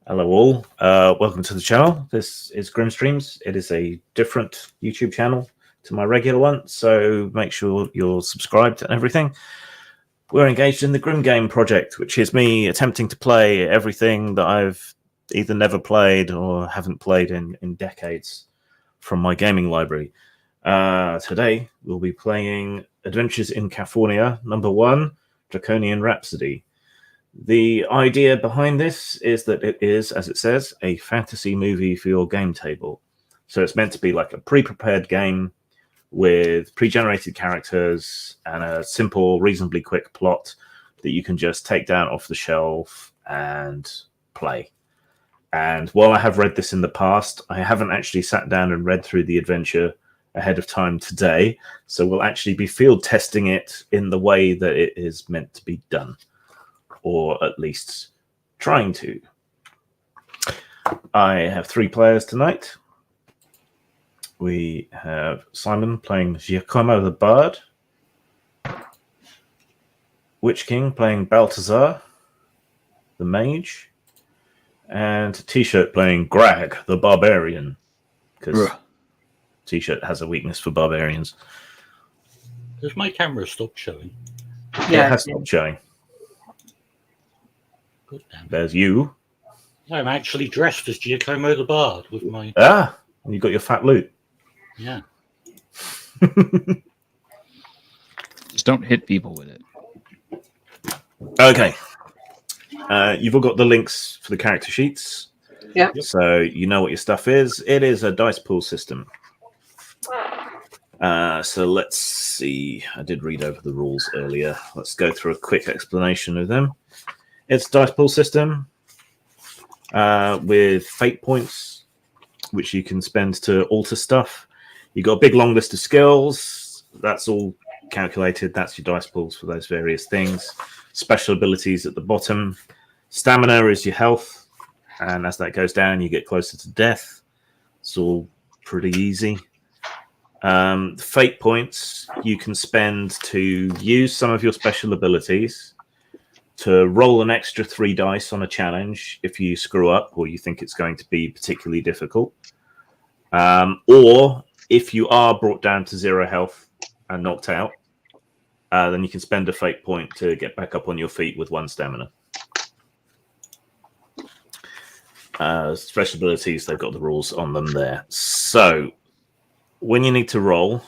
Hello all, welcome to the channel. This is Grim Streams. It is a different YouTube channel to my regular one, so make sure you're subscribed and everything. We're engaged in the Grim Game project, which is me attempting to play everything that I've either never played or haven't played in decades from my gaming library. Today we'll be playing Adventures in Kaphornia, number 1, Draconian Rhapsody. The idea behind this is that it is, as it says, a fantasy movie for your game table. So it's meant to be like a pre-prepared game with pre-generated characters and a simple, reasonably quick plot that you can just take down off the shelf and play. And while I have read this in the past, I haven't actually sat down and read through the adventure ahead of time today. So we'll actually be field testing it in the way that it is meant to be done, or at least trying to. I have 3 players tonight. We have Simon playing Giacomo the Bard, Witch King playing Balthazar the Mage, and T-Shirt playing Grag the Barbarian, because T-Shirt has a weakness for barbarians. Does my camera stop showing? Yeah, it has stopped showing. Good, damn. There's you. I'm actually dressed as Giacomo the Bard with my... And you got your fat loot. Yeah. Just don't hit people with it. Okay. You've all got the links for the character sheets. Yeah. So you know what your stuff is. It is a dice pool system. So let's see. I did read over the rules earlier. Let's go through a quick explanation of them. It's a dice pool system with fate points, which you can spend to alter stuff. You've got a big long list of skills. That's all calculated. That's your dice pools for those various things. Special abilities at the bottom. Stamina is your health. And as that goes down, you get closer to death. It's all pretty easy. Fate points you can spend to use some of your special abilities, to roll an extra 3 dice on a challenge if you screw up or you think it's going to be particularly difficult. Or if you are brought down to 0 health and knocked out, then you can spend a fate point to get back up on your feet with 1 stamina. Special abilities, they've got the rules on them there. So when you need to roll,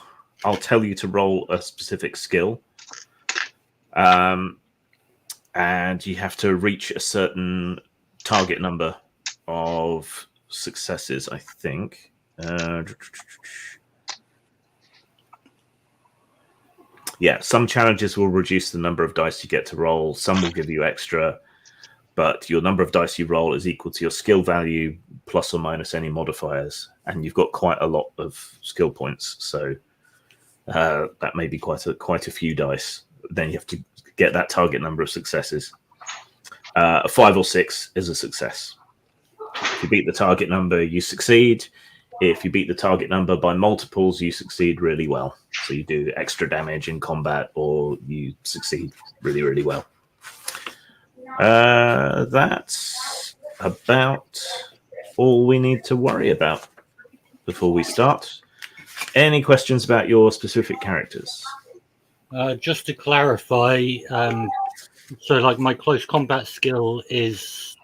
I'll tell you to roll a specific skill. And you have to reach a certain target number of successes, I think. Yeah, some challenges will reduce the number of dice you get to roll. Some will give you extra, but your number of dice you roll is equal to your skill value plus or minus any modifiers. And you've got quite a lot of skill points, so that may be quite a few dice. Then you have to get that target number of successes. A 5 or 6 is a success. If you beat the target number, you succeed. If you beat the target number by multiples, you succeed really well. So you do extra damage in combat, or you succeed really, really well. That's about all we need to worry about before we start. Any questions about your specific characters? Just to clarify, so like my close combat skill is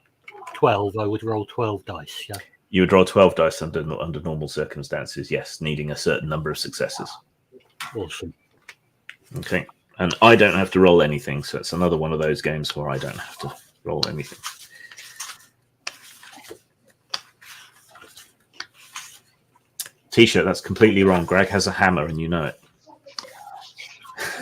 12. I would roll 12 dice, yeah? You would roll 12 dice under normal circumstances, yes, needing a certain number of successes. Awesome. Okay. And I don't have to roll anything, so it's another one of those games where I don't have to roll anything. T-Shirt, that's completely wrong. Greg has a hammer, and you know it.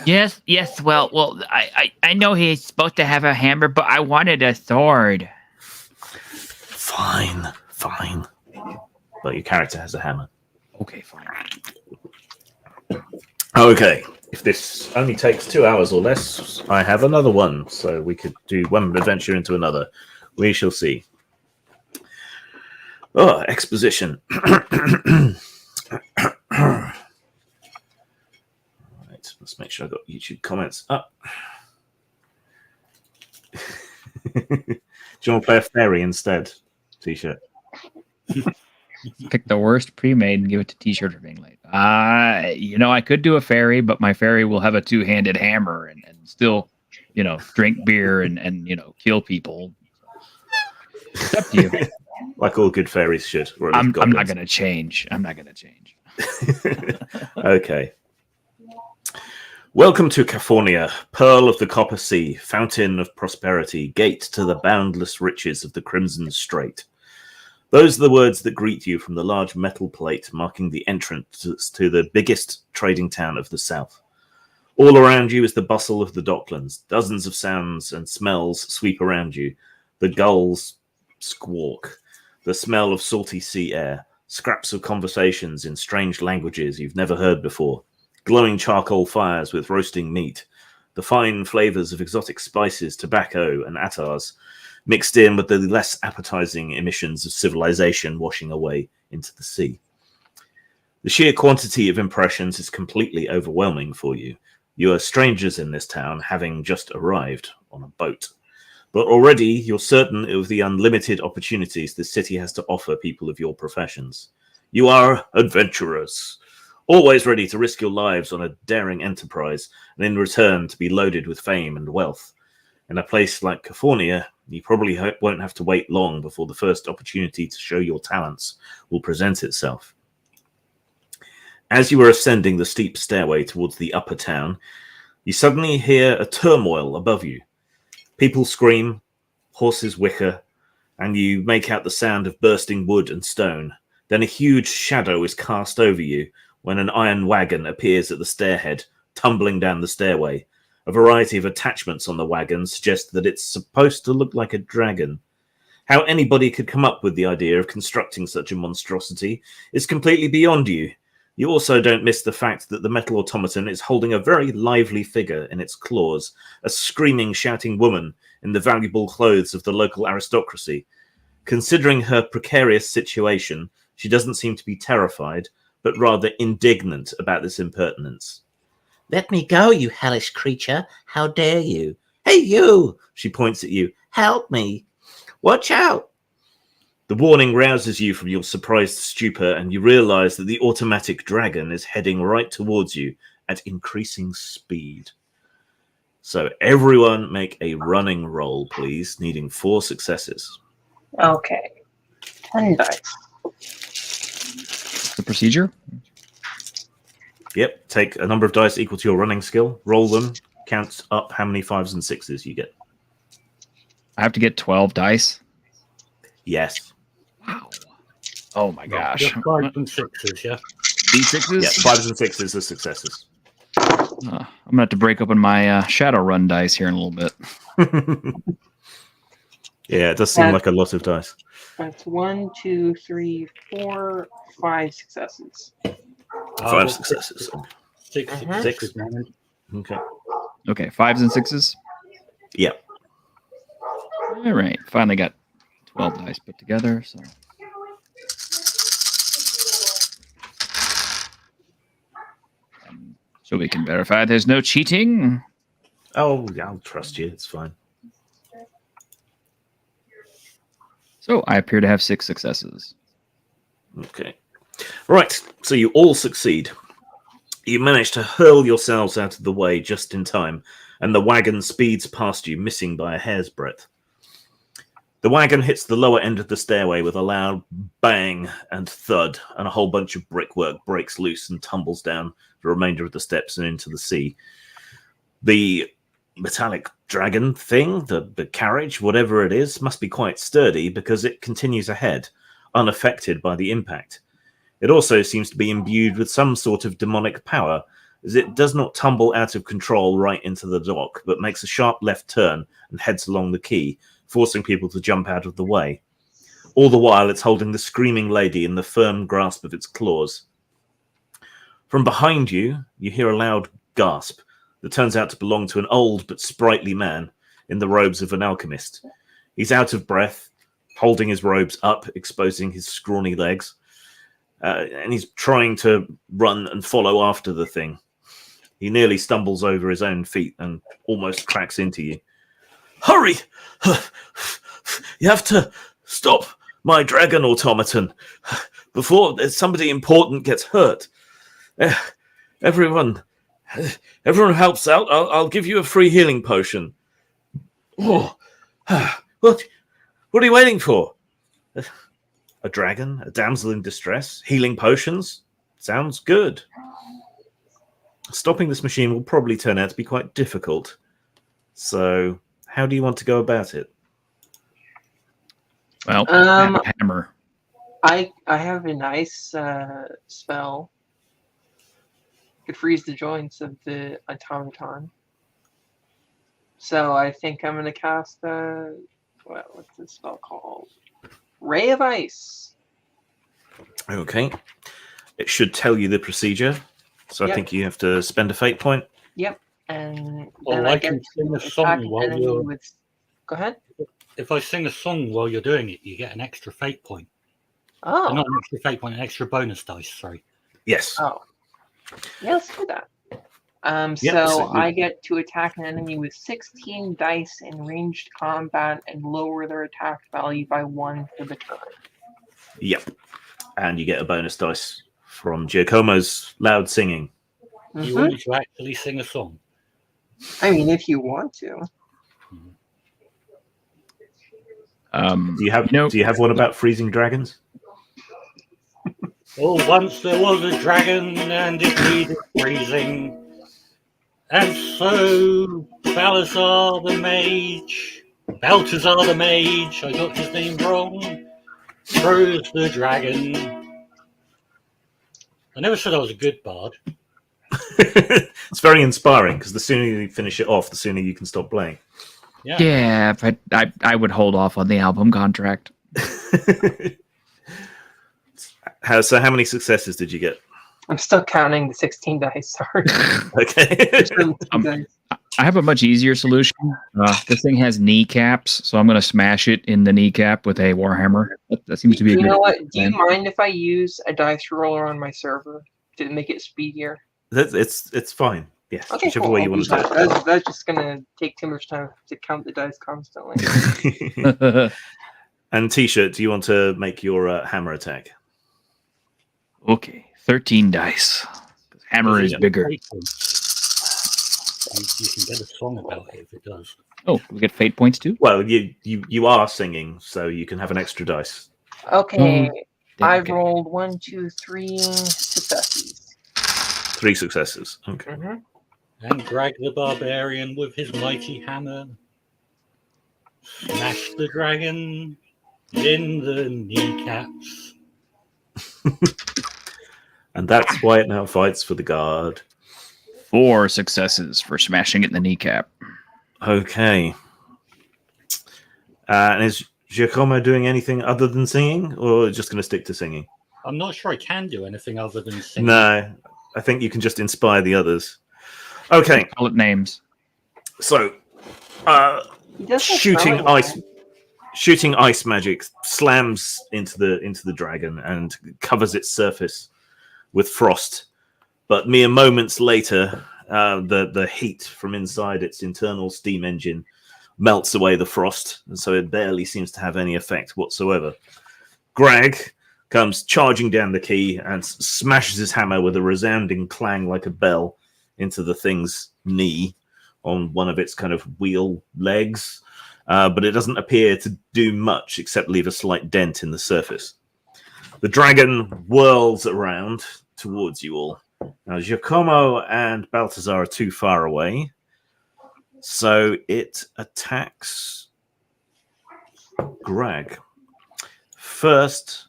Yes. Well, I know he's supposed to have a hammer, but I wanted a sword. Fine. But your character has a hammer. Okay, fine. Okay. If this only takes 2 hours or less, I have another one, so we could do one adventure into another. We shall see. Oh, exposition. Let's make sure I've got YouTube comments up. Do you want to play a fairy instead? t-shirt. Pick the worst pre-made and give it to t-shirt for being late. I could do a fairy, but my fairy will have a two-handed hammer and still, drink beer and kill people. It's up to you. Like all good fairies should. Or at I'm least not goblins. going to change. Okay. Welcome to Kaphornia, pearl of the copper sea, fountain of prosperity, gate to the boundless riches of the Crimson Strait. Those are the words that greet you from the large metal plate marking the entrance to the biggest trading town of the south. All around you is the bustle of the docklands. Dozens of sounds and smells sweep around you. The gulls squawk. The smell of salty sea air. Scraps of conversations in strange languages you've never heard before. Glowing charcoal fires with roasting meat. The fine flavors of exotic spices, tobacco, and attars, mixed in with the less appetizing emissions of civilization washing away into the sea. The sheer quantity of impressions is completely overwhelming for you. You are strangers in this town, having just arrived on a boat. But already you're certain of the unlimited opportunities the city has to offer people of your professions. You are adventurers, always ready to risk your lives on a daring enterprise, and in return to be loaded with fame and wealth. In a place like Kaphornia, you probably won't have to wait long before the first opportunity to show your talents will present itself. As you are ascending the steep stairway towards the upper town, you suddenly hear a turmoil above you. People scream, horses whicker, and you make out the sound of bursting wood and stone. Then a huge shadow is cast over you when an iron wagon appears at the stairhead, tumbling down the stairway. A variety of attachments on the wagon suggest that it's supposed to look like a dragon. How anybody could come up with the idea of constructing such a monstrosity is completely beyond you. You also don't miss the fact that the metal automaton is holding a very lively figure in its claws, a screaming, shouting woman in the valuable clothes of the local aristocracy. Considering her precarious situation, she doesn't seem to be terrified, but rather indignant about this impertinence. "Let me go, you hellish creature. How dare you? Hey, you!" She points at you. "Help me. Watch out." The warning rouses you from your surprised stupor, and you realize that the automatic dragon is heading right towards you at increasing speed. So everyone make a running roll, please, needing 4 successes. Okay. 10 dice. The procedure? Yep, take a number of dice equal to your running skill, roll them, count up how many 5s and 6s you get. I have to get 12 dice. Yes. Wow. Oh my gosh. Just 5s and 6s, yeah? D6s? Yeah, 5s and 6s are successes. I'm going to have to break open my Shadowrun dice here in a little bit. Yeah, it does seem like a lot of dice. That's 1, 2, 3, 4, 5 successes. 5 successes. 6 Mhm. successes, man. Okay. Okay, 5s and 6s? Yeah. All right. Finally got 12 dice put together. So. So we can verify there's no cheating. Oh, I'll trust you. It's fine. So I appear to have 6 successes. Okay. Right. So you all succeed. You manage to hurl yourselves out of the way just in time, and the wagon speeds past you, missing by a hair's breadth. The wagon hits the lower end of the stairway with a loud bang and thud, and a whole bunch of brickwork breaks loose and tumbles down the remainder of the steps and into the sea. The metallic dragon thing, the carriage, whatever it is, must be quite sturdy because it continues ahead, unaffected by the impact. It also seems to be imbued with some sort of demonic power, as it does not tumble out of control right into the dock, but makes a sharp left turn and heads along the quay, forcing people to jump out of the way. All the while, it's holding the screaming lady in the firm grasp of its claws. From behind you, you hear a loud gasp that turns out to belong to an old but sprightly man in the robes of an alchemist. He's out of breath, holding his robes up, exposing his scrawny legs, and he's trying to run and follow after the thing. He nearly stumbles over his own feet and almost cracks into you. "Hurry! You have to stop my dragon automaton before somebody important gets hurt. Eh, Everyone helps out. I'll give you a free healing potion. Oh, what are you waiting for? A dragon, a damsel in distress, healing potions? Sounds good. Stopping this machine will probably turn out to be quite difficult. So, how do you want to go about it? Well, I have a hammer. I have a nice spell. Could freeze the joints of the automaton. So I think I'm gonna cast what's this spell called? Ray of Ice. Okay. It should tell you the procedure. So I Yep. think you have to spend a fate point. Yep. And Well, then I I can get sing to a song attack an while enemy you're. with. Go ahead. If I sing a song while you're doing it, you get an extra fate point. Oh. Not an extra fate point, an extra bonus dice. Sorry. Yes. Oh. Yeah, let's do that. Yep, So so I get to attack an enemy with 16 dice in ranged combat and lower their attack value by 1 for the turn. Yep. And you get a bonus dice from Giacomo's loud singing. You want me to actually sing a song? I mean, if you want to. Do you have one about freezing dragons? Oh, once there was a dragon and it needed freezing. And so Balthazar the mage, I got his name wrong, froze the dragon. I never said I was a good bard. It's very inspiring because the sooner you finish it off, the sooner you can stop playing. Yeah, but I would hold off on the album contract. So how many successes did you get? I'm still counting the 16 dice, sorry. Okay. There's 17 dice. I have a much easier solution. This thing has kneecaps, so I'm going to smash it in the kneecap with a warhammer. That seems to be a You good know what? Do you plan. mind if I use a dice roller on my server to make it speedier? It's fine. Yes. Okay, Whichever cool. way I'll you want do to do that. That's just gonna take too much time to count the dice constantly. it. And T-shirt, do you want to make your hammer attack? Okay, 13 dice. Hammer is bigger. You can get a song about it if it does. Oh, do we get fate points too? Well, you are singing, so you can have an extra dice. Okay, I Okay. rolled 1, 2, 3 successes. 3 successes. Okay. Mm-hmm. And drag the barbarian with his mighty hammer. Smash the dragon in the kneecaps. And that's why it now fights for the guard. 4 successes for smashing it in the kneecap. Okay. And is Giacomo doing anything other than singing, or just going to stick to singing? I'm not sure I can do anything other than sing. No, I think you can just inspire the others. Okay, Call it names. so He does have shooting spelling, shooting ice magic slams into the dragon and covers its surface with frost. But mere moments later, the heat from inside its internal steam engine melts away the frost, and so it barely seems to have any effect whatsoever. Greg comes charging down the key and smashes his hammer with a resounding clang like a bell into the thing's knee on one of its kind of wheel legs, but it doesn't appear to do much except leave a slight dent in the surface. The dragon whirls around towards you all. Now, Giacomo and Balthazar are too far away, so it attacks Greg. First,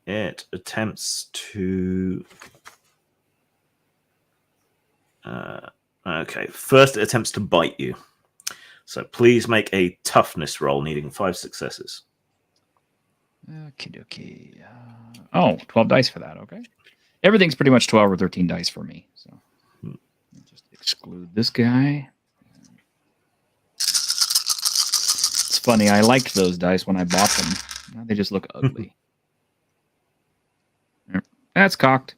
it attempts to... First it attempts to bite you. So please make a toughness roll needing 5 successes. Okie dokie. 12 dice for that, okay. Everything's pretty much 12 or 13 dice for me. So just exclude this guy. It's funny, I liked those dice when I bought them. Now they just look ugly. That's cocked.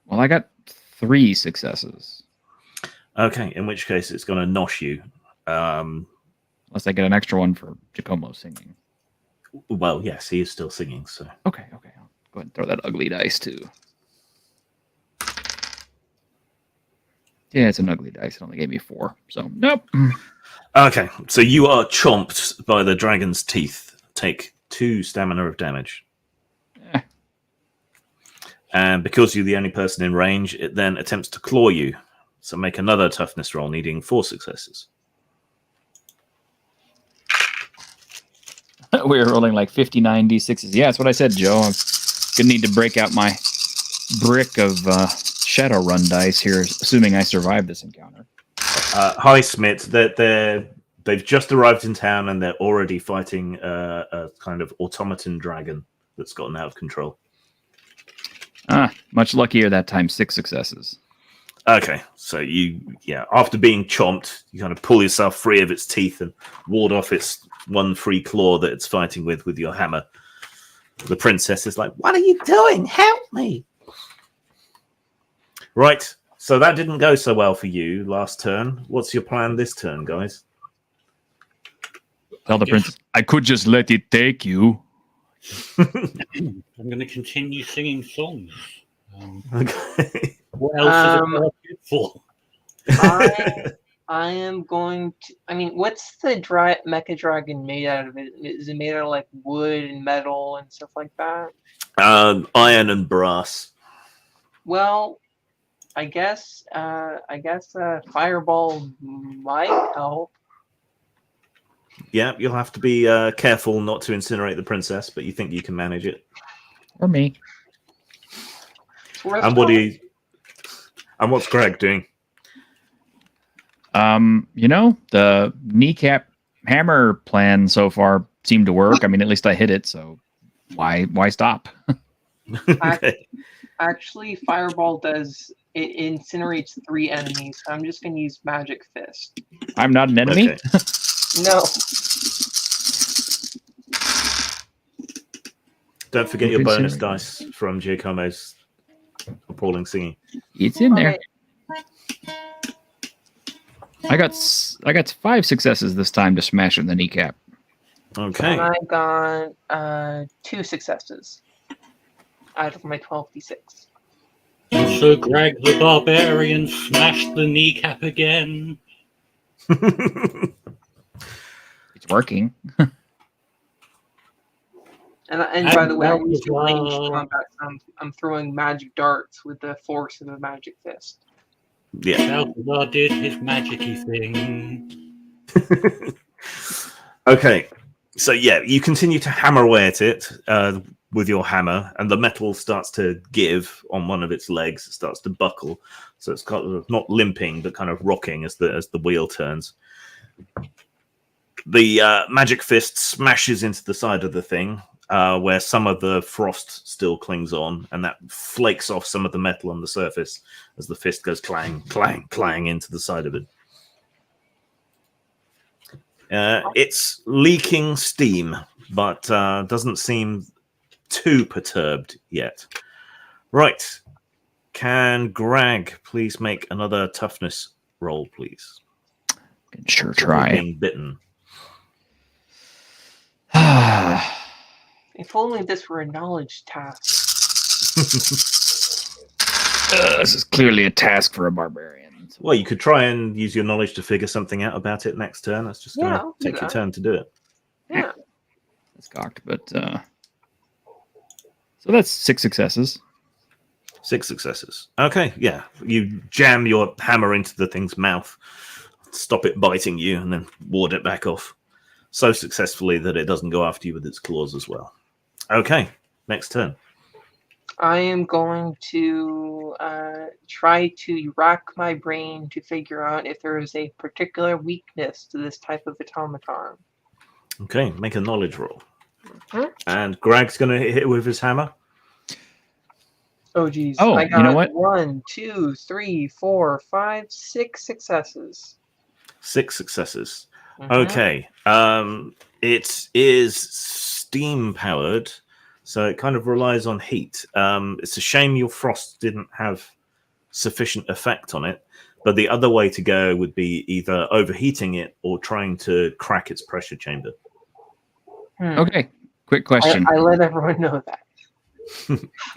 Well, I got 3 successes. Okay, in which case it's going to nosh you. Unless I get an extra one for Giacomo singing. Well, yes, he is still singing. So Okay. I'll go ahead and throw that ugly dice too. Yeah, it's an ugly dice. It only gave me 4. So, nope. okay, so you are chomped by the dragon's teeth. Take 2 stamina of damage. Eh. And because you're the only person in range, it then attempts to claw you. So make another toughness roll, needing 4 successes. We were rolling like 59 d6s. Yeah, that's what I said, Joe. I'm gonna need to break out my brick of Shadowrun dice here, assuming I survive this encounter. Hi, Smith. They've just arrived in town and they're already fighting a kind of automaton dragon that's gotten out of control. Much luckier that time. 6 successes. Okay, so after being chomped, you kind of pull yourself free of its teeth and ward off its one free claw that it's fighting with your hammer. The princess is like, "What are you doing? Help me!" Right, so that didn't go so well for you last turn. What's your plan this turn, guys? Tell the princess, I could just let it take you. I'm going to continue singing songs. Okay. What else is it good for? I am going to. I mean, what's the mecha dragon made out of? Is it made out of like wood and metal and stuff like that? Iron and brass. Well, I guess fireball might help. Yeah, you'll have to be careful not to incinerate the princess, but you think you can manage it. Or me. And what's Greg doing? The kneecap hammer plan so far seemed to work. I mean, at least I hit it, so why stop? Okay. Actually, fireball it incinerates 3 enemies. So I'm just gonna use magic fist. I'm not an enemy. Okay. No. Don't forget your bonus dice from Giacomo's appalling singing. It's in there. I got 5 successes this time to smash in the kneecap. Okay. And I got 2 successes out of my 12d6. So Greg the Barbarian smashed the kneecap again. It's working. And by the way, I'm that using was, ranged combat. So I'm throwing magic darts with the force of a magic fist. Yeah. Balthazar did his magic-y thing. Okay. So you continue to hammer away at it with your hammer, and the metal starts to give on one of its legs. It starts to buckle, so it's kind of not limping, but kind of rocking as the wheel turns. The magic fist smashes into the side of the thing, where some of the frost still clings on, and that flakes off some of the metal on the surface as the fist goes clang, clang, clang into the side of it. It's leaking steam, but doesn't seem too perturbed yet. Right. Can Greg please make another toughness roll, please? Can sure try. Being bitten. If only this were a knowledge task. This is clearly a task for a barbarian. Well, you could try and use your knowledge to figure something out about it next turn. That's just going to take your turn to do it. Yeah. It's cocked, but so that's 6 successes. 6 successes. Okay, yeah. You jam your hammer into the thing's mouth, stop it biting you, and then ward it back off. So successfully that it doesn't go after you with its claws as well. Okay, next turn. I am going to try to rack my brain to figure out if there is a particular weakness to this type of automaton. Okay, make a knowledge roll. Mm-hmm. And Greg's going to hit it with his hammer. Oh, geez. Oh, I got you know what? 1, 2, 3, 4, 5, 6 successes. 6 successes. Mm-hmm. Okay. It is steam powered, so it kind of relies on heat. It's a shame your frost didn't have sufficient effect on it. But the other way to go would be either overheating it or trying to crack its pressure chamber. Okay, quick question. I let everyone know that.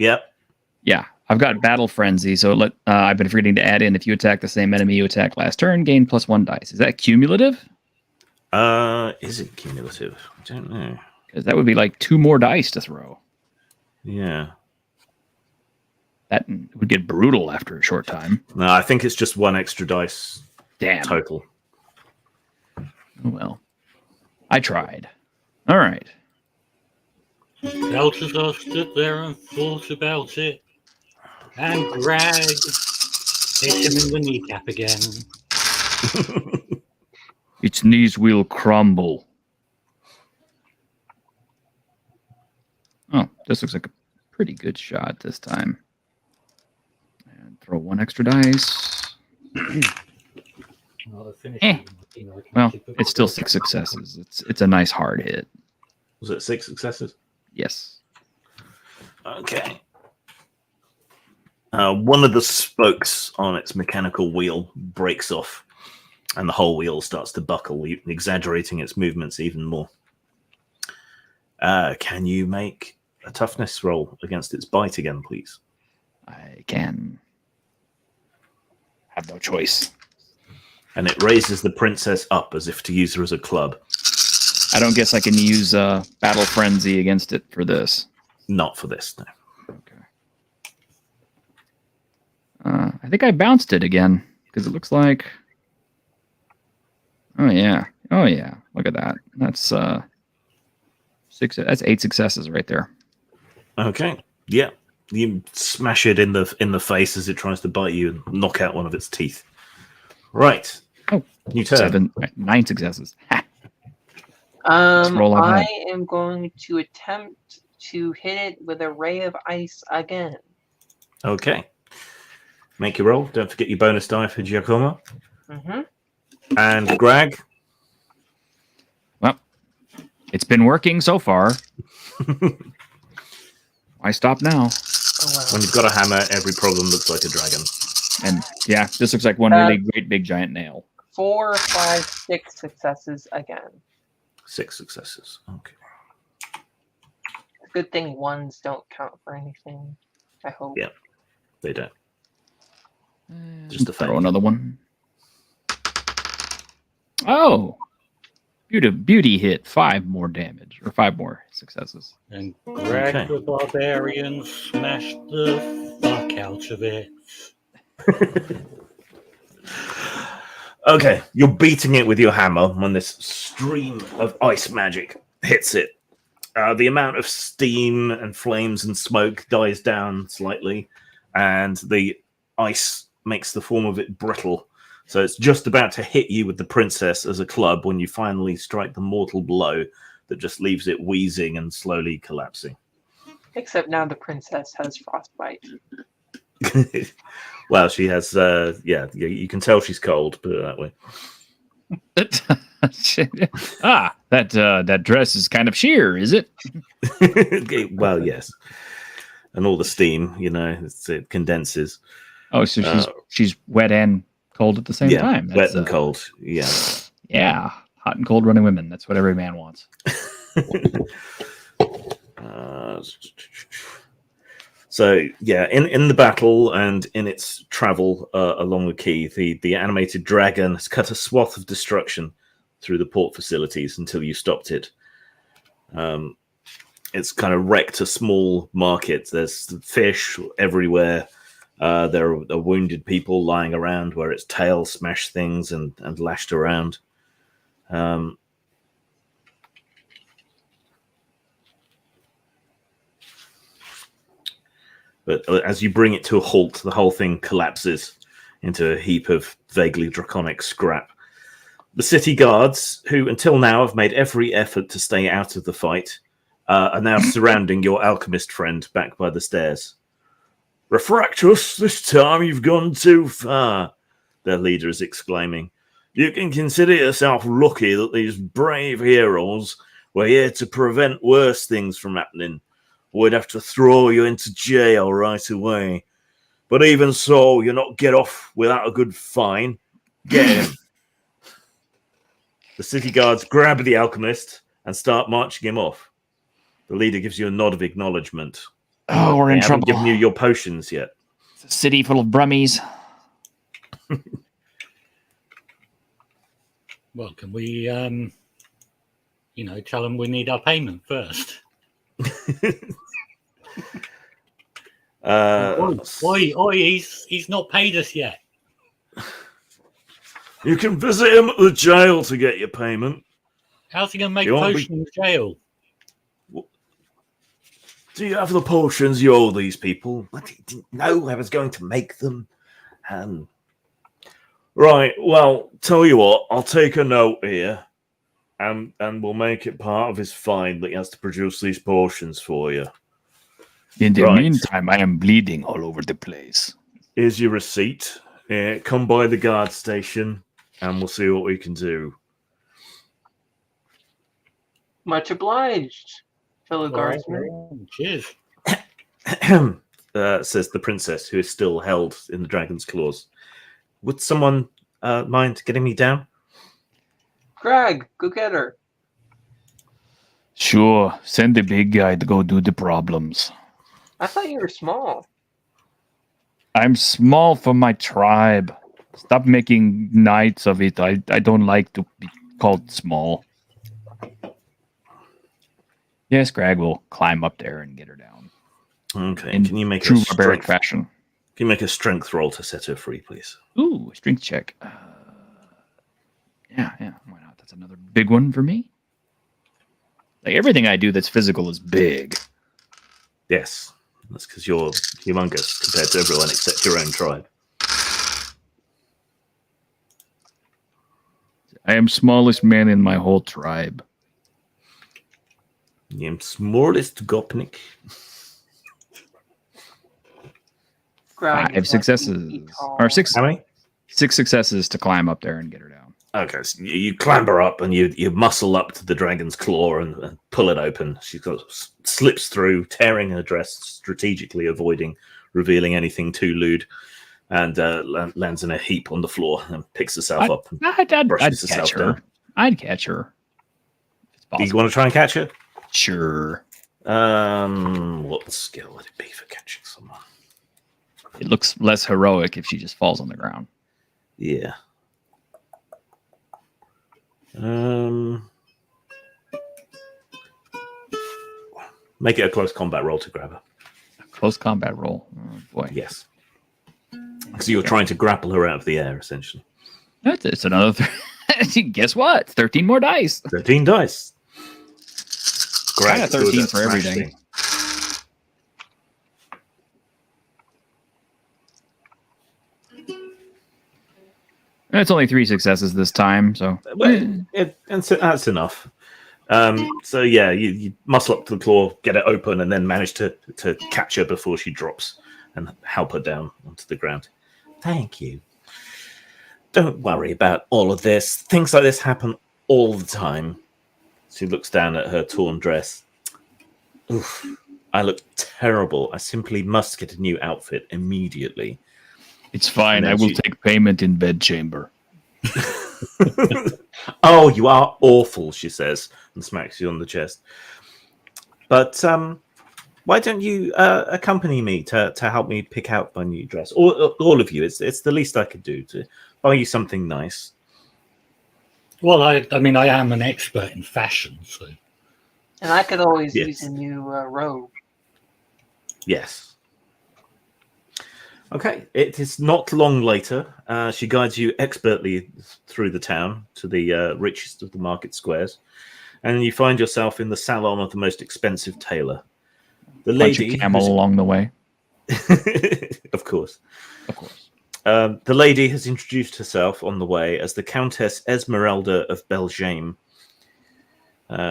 Yep. Yeah, I've got Battle Frenzy, so I've been forgetting to add in if you attack the same enemy you attacked last turn, gain +1 dice. Is that cumulative? Is it cumulative? I don't know. Because that would be like 2 more dice to throw. Yeah. That would get brutal after a short time. No, I think it's just 1 extra dice. Damn. Total. Oh, well, I tried. All right. Balthazar stood there and thought about it, and Greg hit him in the kneecap again. Its knees will crumble. Oh, this looks like a pretty good shot this time. And throw 1 extra dice. Well, Well, it's still 6 successes. It's a nice hard hit. Was it 6 successes? Yes. Okay. One of the spokes on its mechanical wheel breaks off, and the whole wheel starts to buckle, exaggerating its movements even more. Can you make a toughness roll against its bite again, please? I can. Have no choice. And it raises the princess up as if to use her as a club. I don't guess I can use Battle Frenzy against it for this. Not for this, no. Okay. I think I bounced it again because it looks like. Oh yeah. Look at that. That's 6. That's 8 successes right there. Okay. Yeah. You smash it in the face as it tries to bite you and knock out one of its teeth. Right. Oh, new turn. 9 successes. Ha. I am going to attempt to hit it with a ray of ice again. Okay. Make your roll. Don't forget your bonus die for Giacomo. Mm-hmm. And Greg. Well, it's been working so far. Why stop now? Oh, wow. When you've got a hammer, every problem looks like a dragon. And yeah, this looks like one really great big giant nail. 4, 5, 6 successes again. 6 successes. Okay. Good thing 1s don't count for anything. I hope. Yeah, they don't. Just to throw another one. Oh, beauty hit. 5 more damage or 5 more successes. And Greg the Barbarian smashed the fuck out of it. Okay, you're beating it with your hammer when this stream of ice magic hits it. The amount of steam and flames and smoke dies down slightly, and the ice makes the form of it brittle. So it's just about to hit you with the princess as a club when you finally strike the mortal blow that just leaves it wheezing and slowly collapsing. Except now the princess has frostbite. Well, she has, you can tell she's cold, put it that way. That dress is kind of sheer, is it? Well, yes. And all the steam, it condenses. Oh, so she's wet and cold at the same time. Wet and cold, yeah. Yeah, hot and cold running women. That's what every man wants. So, yeah, in the battle and in its travel along the quay, the animated dragon has cut a swath of destruction through the port facilities until you stopped it. It's kind of wrecked a small market. There's fish everywhere. There are wounded people lying around where its tail smashed things and lashed around. But as you bring it to a halt, the whole thing collapses into a heap of vaguely draconic scrap. The city guards, who until now have made every effort to stay out of the fight, are now surrounding your alchemist friend back by the stairs. "Refractus, this time you've gone too far," their leader is exclaiming. "You can consider yourself lucky that these brave heroes were here to prevent worse things from happening. We'd have to throw you into jail right away. But even so, you'll not get off without a good fine. Get him. The city guards grab the alchemist and start marching him off. The leader gives you a nod of acknowledgement. Oh, we're They in haven't trouble. given you your potions yet. It's a city full of brummies. Well, can we, tell them we need our payment first? Oi, he's not paid us yet. You can visit him at the jail to get your payment. How's he going to make You won't potion in jail? Do you have the potions you owe these people? I didn't know I was going to make them. Right, well, tell you what, I'll take a note here, and we'll make it part of his fine that he has to produce these potions for you. In the Right. meantime, I am bleeding all over the place. Here's your receipt. Come by the guard station, and we'll see what we can do. Much obliged, fellow All right, guardsman. cheers. Says the princess, who is still held in the dragon's claws. Would someone mind getting me down? Greg, go get her. Sure, send the big guy to go do the problems. I thought you were small. I'm small for my tribe. Stop making knights of it. I don't like to be called small. Yes, Greg will climb up there and get her down. Okay. In Can you make true a barbaric strength? fashion. Can you make a strength roll to set her free, please? Ooh, strength check. Yeah, why not? That's another big one for me. Like everything I do that's physical is big. Yes. That's because you're humongous compared to everyone except your own tribe. I am smallest man in my whole tribe. I am smallest gopnik. Greg, 5 successes. Or 6 How many? 6 successes to climb up there and get her down. Okay, so you clamber up and you muscle up to the dragon's claw and pull it open. She slips through, tearing her dress, strategically avoiding revealing anything too lewd, and lands in a heap on the floor and picks herself up and I'd brushes catch herself her. down. I'd catch her. It's Do you possible. want to try and catch her? Sure. What skill would it be for catching someone? It looks less heroic if she just falls on the ground. Yeah. Make it a close combat roll to grab her. Close combat roll. Oh, boy. Yes. Because you're trying to grapple her out of the air, essentially. It's another. Guess what? 13 more dice. 13 dice. I got 13 good at for everything. smashing. And it's only 3 successes this time, so Well, that's enough. So yeah, you muscle up to the claw, get it open, and then manage to catch her before she drops and help her down onto the ground. Thank you. Don't worry about all of this. Things like this happen all the time. She looks down at her torn dress. Oof, I look terrible. I simply must get a new outfit immediately. it's fine. And then I will she- take payment in bedchamber. Oh, you are awful, she says, and smacks you on the chest. But why don't you accompany me to help me pick out my new dress? All of you. It's the least I could do to buy you something nice. Well, I am an expert in fashion, so And I could always Yes. use a new robe. Yes. Okay, it is not long later. She guides you expertly through the town to the richest of the market squares, and you find yourself in the salon of the most expensive tailor. The Bunch lady, of camel along the way. of course. Of course. The lady has introduced herself on the way as the Countess Esmeralda of Belgium.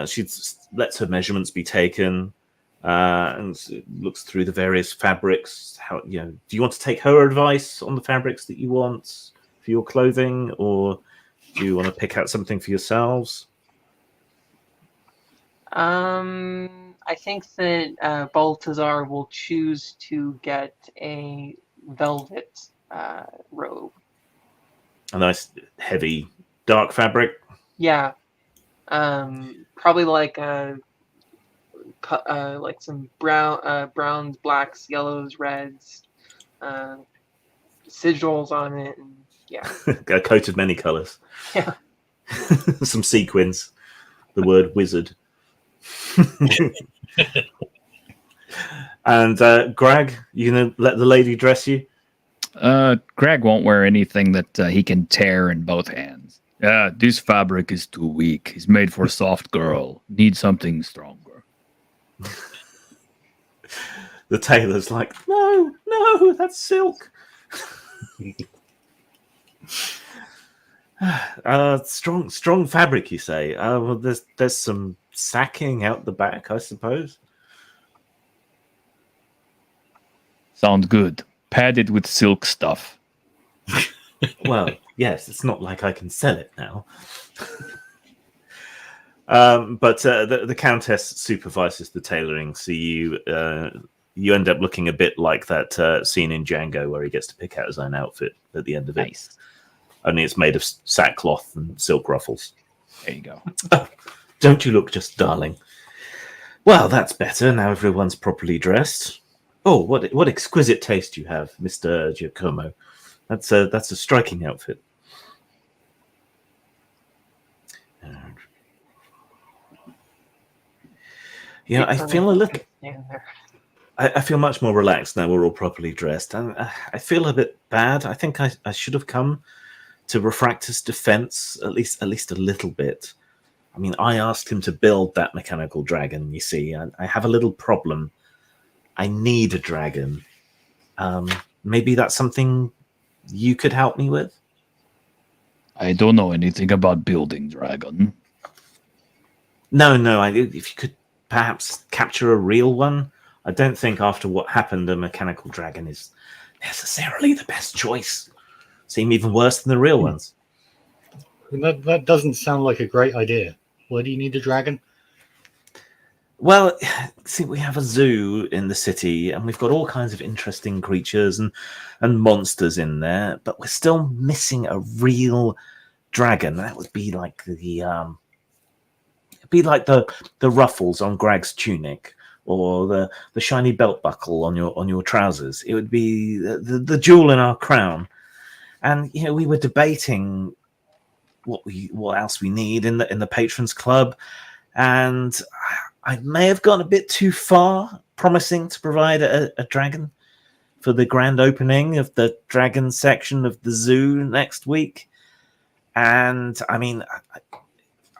She lets her measurements be taken and looks through the various fabrics. Do you want to take her advice on the fabrics that you want for your clothing, or do you want to pick out something for yourselves? I think that Baltazar will choose to get a velvet robe. A nice, heavy, dark fabric. Yeah, probably like some browns, blacks, yellows, reds, sigils on it, and yeah, A coat of many colours. yeah. Some sequins. The word wizard. And Greg, you gonna let the lady dress you? Greg won't wear anything that he can tear in both hands. This fabric is too weak. It's made for a soft girl. Need something stronger. The tailor's like, no, that's silk. Strong fabric, you say? Well, there's some sacking out the back, I suppose. Sounds good. Padded with silk stuff. Well, yes, it's not like I can sell it now. But the Countess supervises the tailoring, so you end up looking a bit like that scene in Django where he gets to pick out his own outfit at the end of it. Nice. Only it's made of sackcloth and silk ruffles. There you go. Oh, don't you look just darling? Well, that's better. Now everyone's properly dressed. Oh, what exquisite taste you have, Mr. Giacomo. That's a striking outfit. Yeah, I feel a little. I feel much more relaxed now we're all properly dressed, and I feel a bit bad. I think I should have come to Refractor's defense at least a little bit. I mean, I asked him to build that mechanical dragon. You see, I have a little problem. I need a dragon. Maybe that's something you could help me with. I don't know anything about building dragon. No. If you could perhaps capture a real one. I don't think after what happened, a mechanical dragon is necessarily the best choice. Seem even worse than the real ones. That doesn't sound like a great idea. Why do you need a dragon? Well, see, we have a zoo in the city, and we've got all kinds of interesting creatures and monsters in there, but we're still missing a real dragon. That would be like the ruffles on Greg's tunic, or the shiny belt buckle on your trousers. It would be the jewel in our crown. And we were debating what else we need in the patrons club, and I may have gone a bit too far, promising to provide a dragon for the grand opening of the dragon section of the zoo next week. And I mean,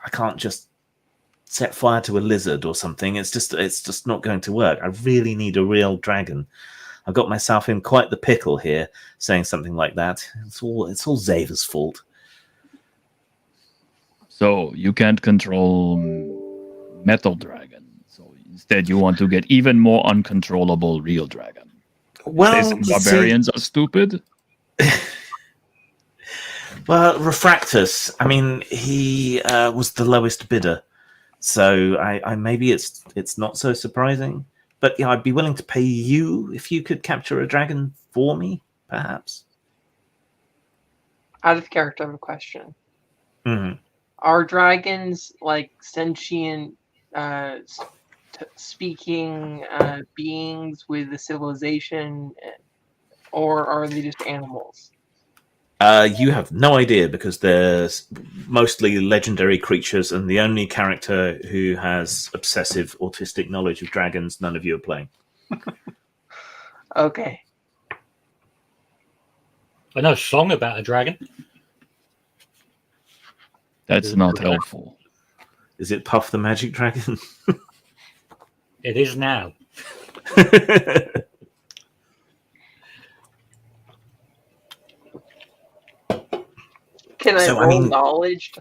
I can't just set fire to a lizard or something. It's just not going to work. I really need a real dragon. I got myself in quite the pickle here saying something like that. It's all Zava's fault. So you can't control metal dragon. So instead you want to get even more uncontrollable real dragon. Well, barbarians are stupid. Well, Refractus, I mean, he was the lowest bidder. So I maybe it's not so surprising. But yeah, I'd be willing to pay you if you could capture a dragon for me, perhaps. Out of character, I have a question. Mm-hmm. Are dragons like sentient, speaking beings with a civilization, or are they just animals? You have no idea because they're mostly legendary creatures, and the only character who has obsessive autistic knowledge of dragons, none of you are playing. Okay. I know a song about a dragon. That's not helpful. Is it Puff the Magic Dragon? It is now. Can I roll knowledge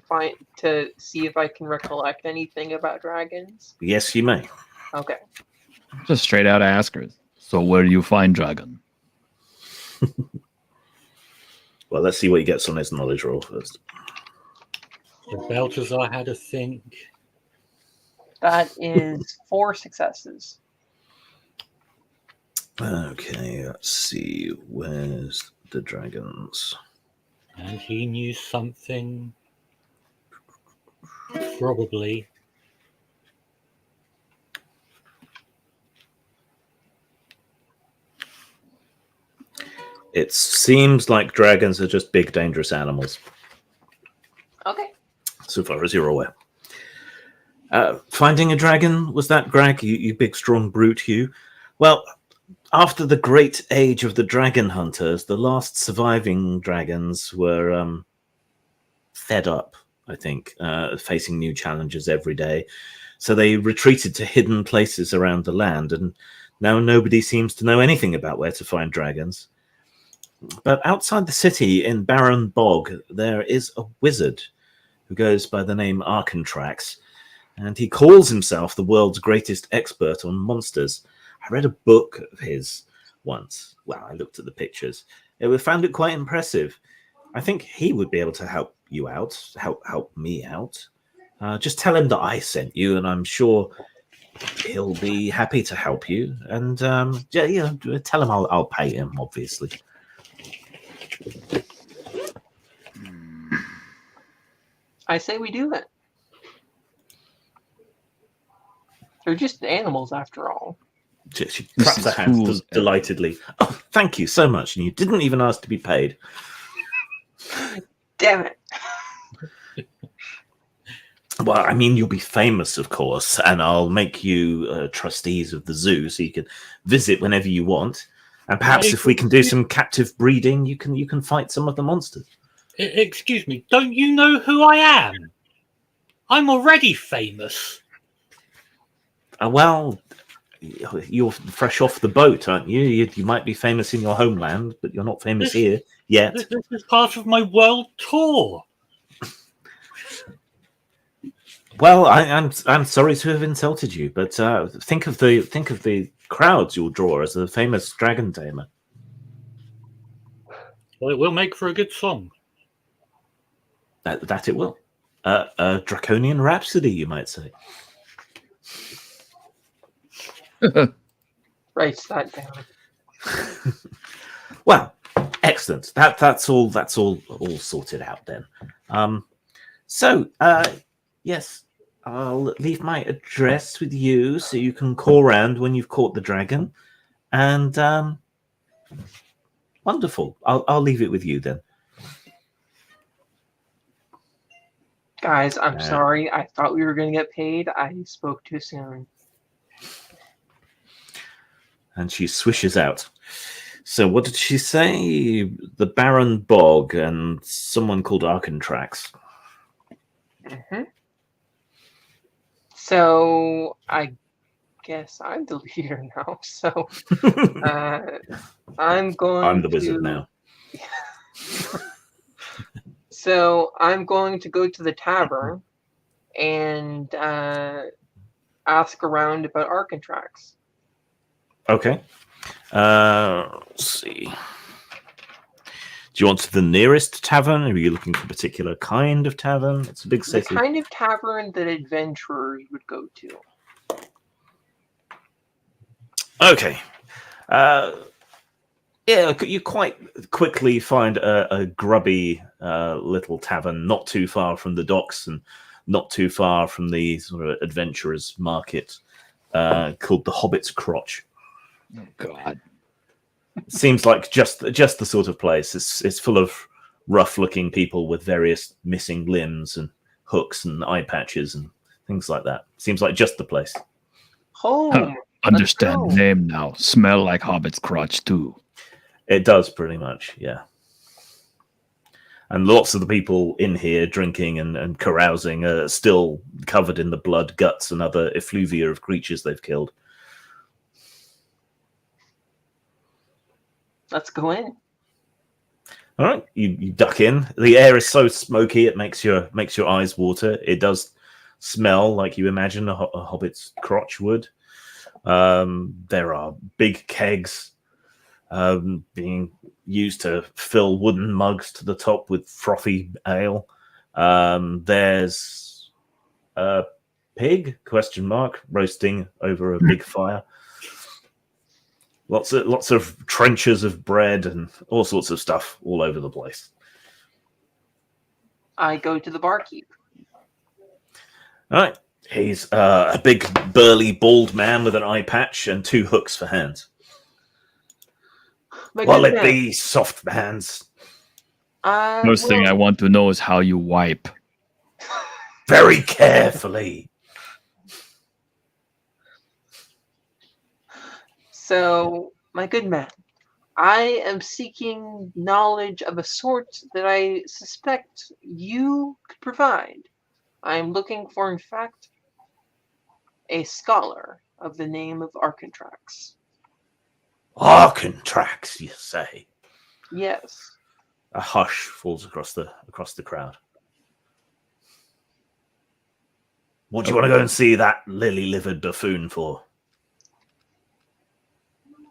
to see if I can recollect anything about dragons? Yes, you may. Okay. Just straight out ask her. So where do you find dragon? Well, let's see what he gets on his knowledge roll first. The Balthazar had a think. That is 4 successes. Okay, let's see. Where's the dragons? And he knew something. Probably. It seems like dragons are just big, dangerous animals, Okay. so far as you're aware. Finding a dragon, was that, Greg? You big, strong brute, you? Well, after the great age of the dragon hunters, the last surviving dragons were fed up, I think, facing new challenges every day. So they retreated to hidden places around the land, and now nobody seems to know anything about where to find dragons. But outside the city, in Barren Bog, there is a wizard who goes by the name Arkentrax, and he calls himself the world's greatest expert on monsters. I read a book of his once. Well, I looked at the pictures. I found it quite impressive. I think he would be able to help you out, help me out. Just tell him that I sent you, and I'm sure he'll be happy to help you. And tell him I'll pay him, obviously. I say we do that. They're just animals after all. She claps her hands delightedly. Oh, thank you so much. And you didn't even ask to be paid. Damn it. Well, I mean, you'll be famous, of course, and I'll make you trustees of the zoo so you can visit whenever you want. And perhaps if we can do some captive breeding, you can fight some of the monsters. Excuse me, don't you know who I am? I'm already famous. Well, you're fresh off the boat, aren't you? You might be famous in your homeland, but you're not famous here yet. This is part of my world tour. Well, I'm sorry to have insulted you, but think of the crowds you'll draw as a famous dragon tamer. Well, it will make for a good song. That it will. A Draconian Rhapsody, you might say. Writes that down. Well, excellent. That's all sorted out then. Yes, I'll leave my address with you so you can call round when you've caught the dragon. And wonderful. I'll leave it with you then. Guys, I'm sorry. I thought we were going to get paid. I spoke too soon. And she swishes out. So what did she say? The Barren Bog and someone called Arkentrax. Mm-hmm. So I guess I'm the leader now. So I'm the wizard now. So I'm going to go to the tavern and ask around about Arkentrax. Okay. Let's see. Do you want to the nearest tavern? Are you looking for a particular kind of tavern? It's a big city. The kind of tavern that adventurers would go to. Okay. You quite quickly find a grubby little tavern not too far from the docks and not too far from the sort of adventurers market called the Hobbit's Crotch. Oh, God. Seems like just the sort of place. It's full of rough-looking people with various missing limbs and hooks and eye patches and things like that. Seems like just the place. Home. Understand name now. Smell like Hobbit's crotch too. It does pretty much, yeah. And lots of the people in here drinking and carousing are still covered in the blood, guts, and other effluvia of creatures they've killed. Let's go in. All right, you duck in. The air is so smoky it makes your eyes water. It does smell like you imagine a hobbit's crotch would. There are big kegs being used to fill wooden mugs to the top with frothy ale. There's a pig ? Roasting over a big fire. Lots of trenchers of bread and all sorts of stuff all over the place. I go to the barkeep. All right. He's a big, burly, bald man with an eye patch and 2 hooks for hands. My Well, good it man, be soft hands. First thing I want to know is how you wipe. Very carefully. So, my good man, I am seeking knowledge of a sort that I suspect you could provide. I am looking for, in fact, a scholar of the name of Arcantrax. Arcantrax, you say? Yes. A hush falls across the crowd. What do you want to go and see that lily-livered buffoon for?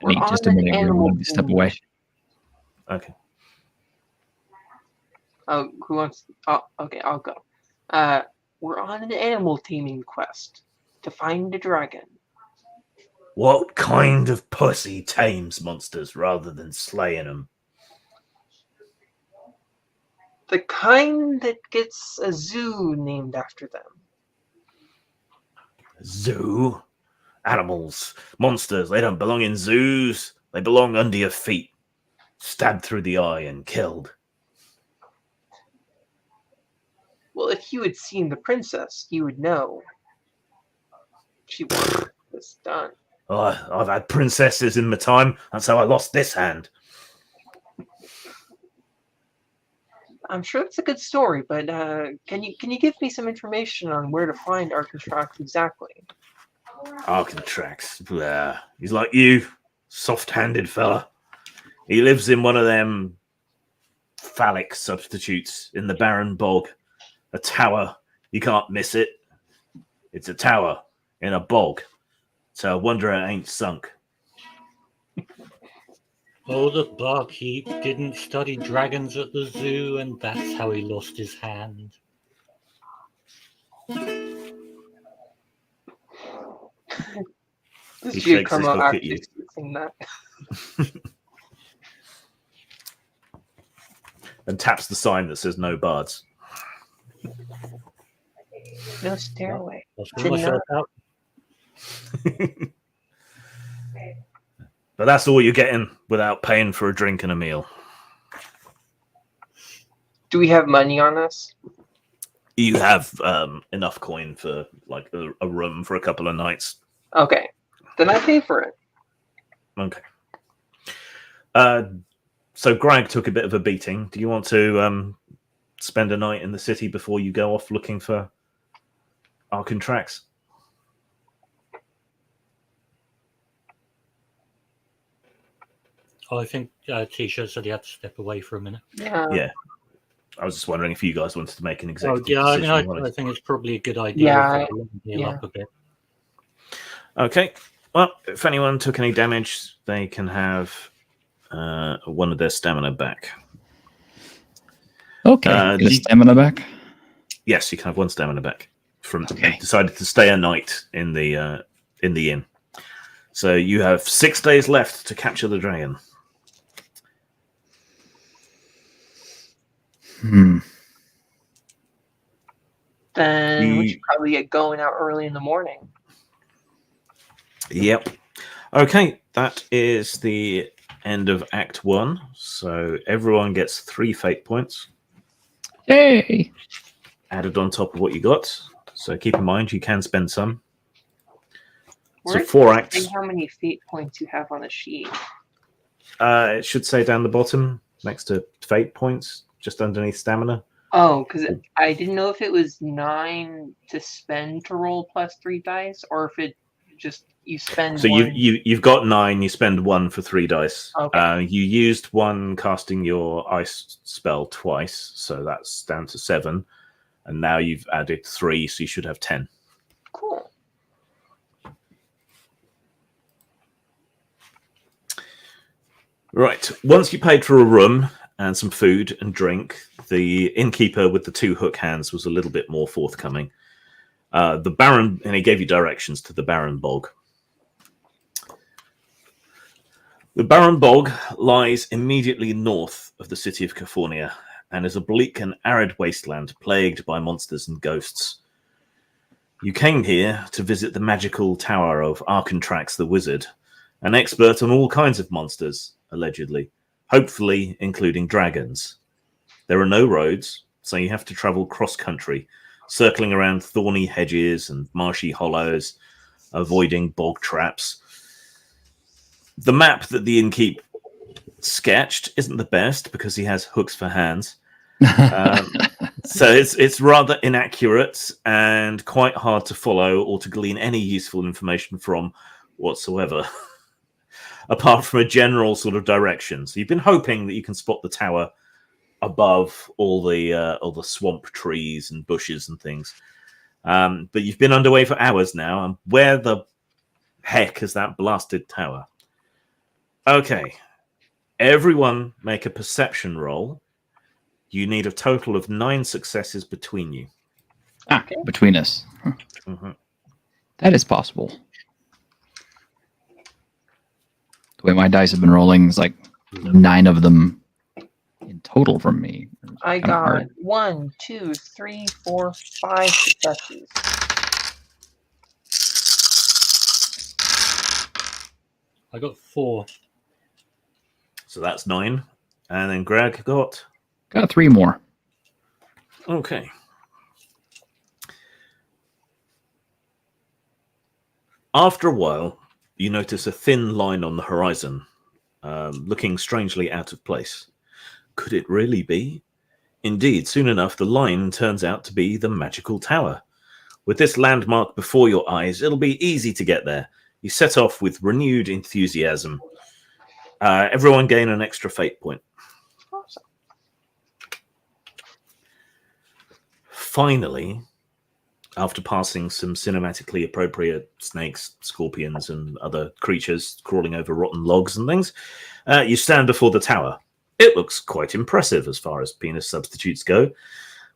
Need just a minute. We're going to step away. Okay. Oh, who wants? Oh, okay, I'll go. We're on an animal teaming quest to find a dragon. What kind of pussy tames monsters rather than slaying them? The kind that gets a zoo named after them. Zoo? Animals, monsters, they don't belong in zoos. They belong under your feet. Stabbed through the eye and killed. Well, if you had seen the princess, you would know. She wanted this done. Oh, I've had princesses in my time. That's how I lost this hand. I'm sure it's a good story, but can you give me some information on where to find Arcantrax exactly? Arcantrax. Blah. He's like you, soft-handed fella. He lives in one of them phallic substitutes in the barren bog. A tower. You can't miss it. It's a tower in a bog. So I wonder it ain't sunk. Oh, the barkeep didn't study dragons at the zoo, and that's how he lost his hand. This He Giacomo shakes his hook at actually you. saying that. And taps the sign that says no bards. No stairway. I'll sort myself out. But that's all you're getting without paying for a drink and a meal. Do we have money on us? You have enough coin for like a room for a couple of nights. Okay. Then I pay for it. Okay. So Greg took a bit of a beating. Do you want to spend a night in the city before you go off looking for Arcantrax? Oh, I think T-shirt said he had to step away for a minute. Yeah. I was just wondering if you guys wanted to make an Oh, executive yeah, I decision. mean, I think it's probably a good idea Yeah, if we heal up a bit. Okay. Well, if anyone took any damage, they can have one of their stamina back. Okay. Get a stamina back. Yes, you can have 1 stamina back from Okay. decided to stay a night in the inn. So you have 6 days left to capture the dragon. Then we should probably get going out early in the morning. Yep. Okay, that is the end of Act 1. So everyone gets 3 fate points Yay! added on top of what you got. So keep in mind, you can spend some. Where So does 4 it acts. say how many fate points you have on a sheet? It should say down the bottom next to fate points, just underneath stamina. Oh, because I didn't know if it was 9 to spend to roll plus 3 dice, or if it just you spend. So one. you've got 9. You spend 1 for 3 dice. Okay. You used 1 casting your ice spell twice, so that's down to 7. And now you've added 3, so you should have 10. Cool. Right. Once you paid for a room and some food and drink, the innkeeper with the 2 hook hands was a little bit more forthcoming. The Baron, and he gave you directions to the Barren Bog. The Barren Bog lies immediately north of the city of Kaphornia and is a bleak and arid wasteland plagued by monsters and ghosts. You came here to visit the magical tower of Arkantrax the Wizard, an expert on all kinds of monsters, allegedly, hopefully including dragons. There are no roads, so you have to travel cross-country, circling around thorny hedges and marshy hollows, avoiding bog traps. The map that the innkeep sketched isn't the best because he has hooks for hands. So it's rather inaccurate and quite hard to follow or to glean any useful information from whatsoever, apart from a general sort of direction. So you've been hoping that you can spot the tower above all the swamp trees and bushes and things. But you've been underway for hours now, and where the heck is that blasted tower? Okay, everyone make a perception roll. You need a total of 9 successes between you. Between us. Mm-hmm. That is possible. The way my dice have been rolling is like 9 of them in total from me. I got 1, 2, 3, 4, 5 successes. I got 4. So that's 9. And then Greg got? Got 3 more. Okay. After a while, you notice a thin line on the horizon, looking strangely out of place. Could it really be? Indeed, soon enough, the line turns out to be the magical tower. With this landmark before your eyes, it'll be easy to get there. You set off with renewed enthusiasm. Everyone gain an extra fate point. Awesome. Finally, after passing some cinematically appropriate snakes, scorpions, and other creatures crawling over rotten logs and things, you stand before the tower. It looks quite impressive as far as penis substitutes go,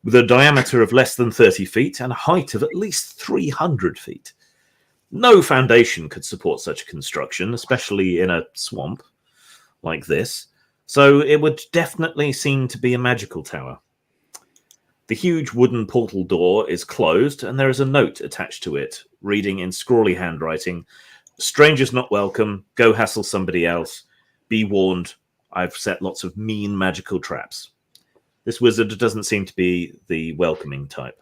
with a diameter of less than 30 feet and a height of at least 300 feet. No foundation could support such a construction, especially in a swamp like this, so it would definitely seem to be a magical tower. The huge wooden portal door is closed, and there is a note attached to it, reading in scrawly handwriting, "Strangers not welcome, go hassle somebody else. Be warned, I've set lots of mean magical traps." This wizard doesn't seem to be the welcoming type.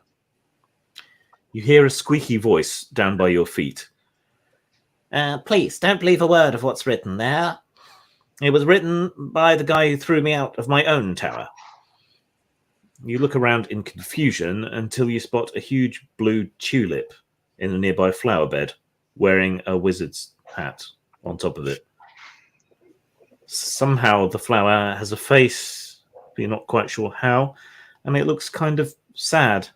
You hear a squeaky voice down by your feet. "Please, don't believe a word of what's written there. It was written by the guy who threw me out of my own tower." You look around in confusion until you spot a huge blue tulip in a nearby flower bed, wearing a wizard's hat on top of it. Somehow the flower has a face, but you're not quite sure how, and it looks kind of sad.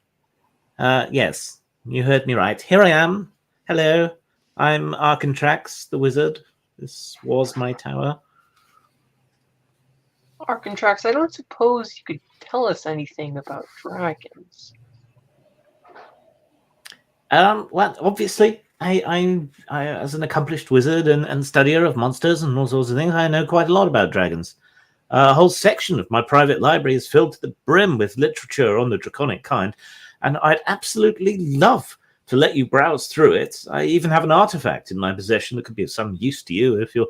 "Yes, you heard me right. Here I am. Hello, I'm Arkantrax, the wizard. This was my tower." Arkantrax, I don't suppose you could tell us anything about dragons. Well, obviously, I as an accomplished wizard and studier of monsters and all sorts of things, I know quite a lot about dragons. A whole section of my private library is filled to the brim with literature on the draconic kind, and I'd absolutely love to let you browse through it. I even have an artifact in my possession that could be of some use to you if you're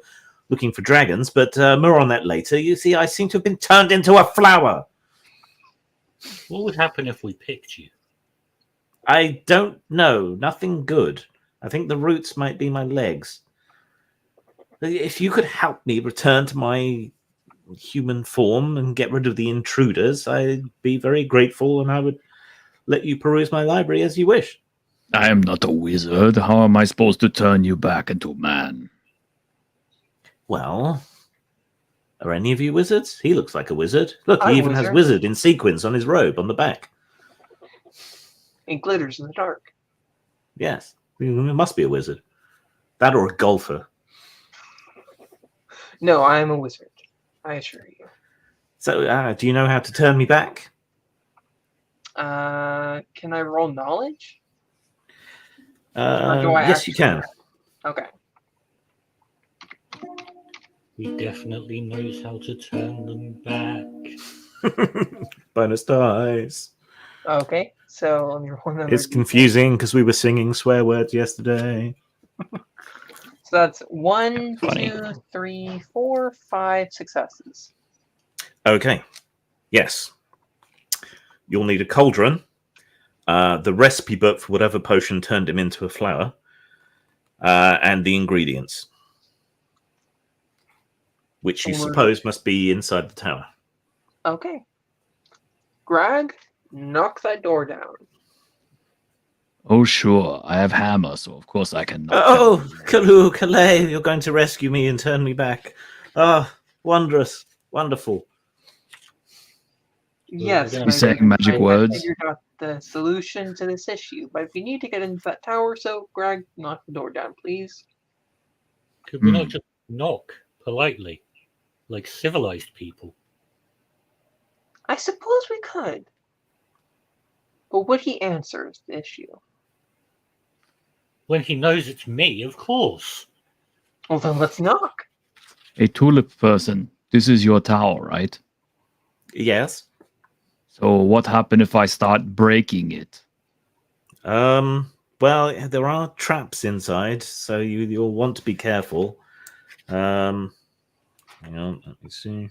looking for dragons, but more on that later. You see, I seem to have been turned into a flower. What would happen if we picked you? I don't know. Nothing good. I think the roots might be my legs. If you could help me return to my human form and get rid of the intruders, I'd be very grateful, and I would let you peruse my library as you wish. I am not a wizard. How am I supposed to turn you back into man? Well, are any of you wizards? He looks like a wizard. Look, he I'm even has wizard in sequins on his robe on the back. It glitters in the dark. Yes, he must be a wizard. That or a golfer. No, I am a wizard. I assure you. So, do you know how to turn me back? Can I roll knowledge? Or do I Yes, you actually can. Okay. He definitely knows how to turn them back. Bonus dice. Okay, so let me roll another. It's confusing because we were singing swear words yesterday. So that's 1, Funny. 2, 3, 4, 5 successes. Okay. Yes. You'll need a cauldron, the recipe book for whatever potion turned him into a flower, and the ingredients, which you suppose must be inside the tower. Okay. Greg, knock that door down. Oh, sure. I have hammer, so of course I can knock Oh, down. Kalu, Kalei, you're going to rescue me and turn me back. Ah, wondrous, wonderful. Yes, You're He's saying magic I words. figured out the solution to this issue, but if you need to get into that tower, so Greg, knock the door down, please. Could we not just knock politely, like civilized people? I suppose we could. But would he answer is the issue? When he knows it's me, of course. Well, then let's knock. A tulip person, this is your tower, right? Yes. So what happened if I start breaking it? Well, there are traps inside, so you'll want to be careful. Hang on, let me see.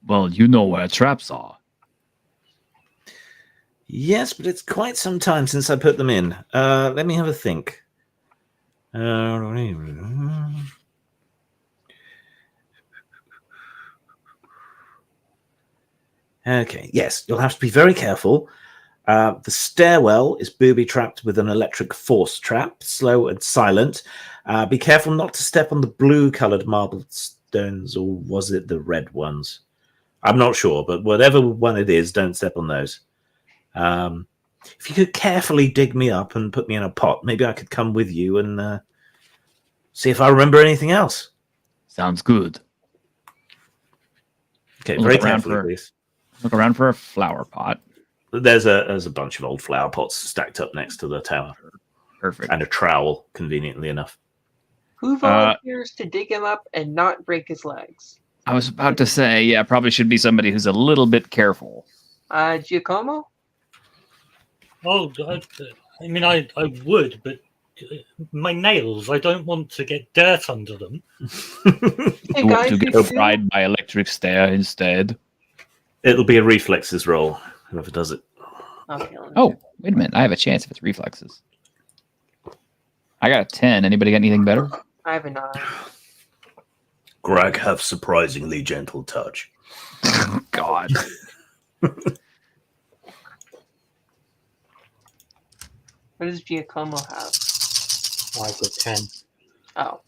Well, you know where traps are. Yes, but it's quite some time since I put them in. Let me have a think. Okay, yes, you'll have to be very careful. The stairwell is booby-trapped with an electric force trap, slow and silent. Be careful not to step on the blue-coloured marble stones, or was it the red ones? I'm not sure, but whatever one it is, don't step on those. If you could carefully dig me up and put me in a pot, maybe I could come with you and see if I remember anything else. Sounds good. Okay, Look very around carefully, for- please. Look around for a flower pot. There's a bunch of old flower pots stacked up next to the tower, Perfect. and a trowel, conveniently enough. Who volunteers to dig him up and not break his legs? I was about to say, yeah, probably should be somebody who's a little bit careful. Giacomo? Oh, I mean, I would, but my nails, I don't want to get dirt under them. Hey, guys, To get you fried by electric stare instead. It'll be a reflexes roll, whoever does it. Okay, let me Oh, check. wait a minute. I have a chance if it's reflexes. I got a 10. Anybody got anything better? I have a 9. Greg have surprisingly gentle touch. God. What does Giacomo have? I've got 10. Oh.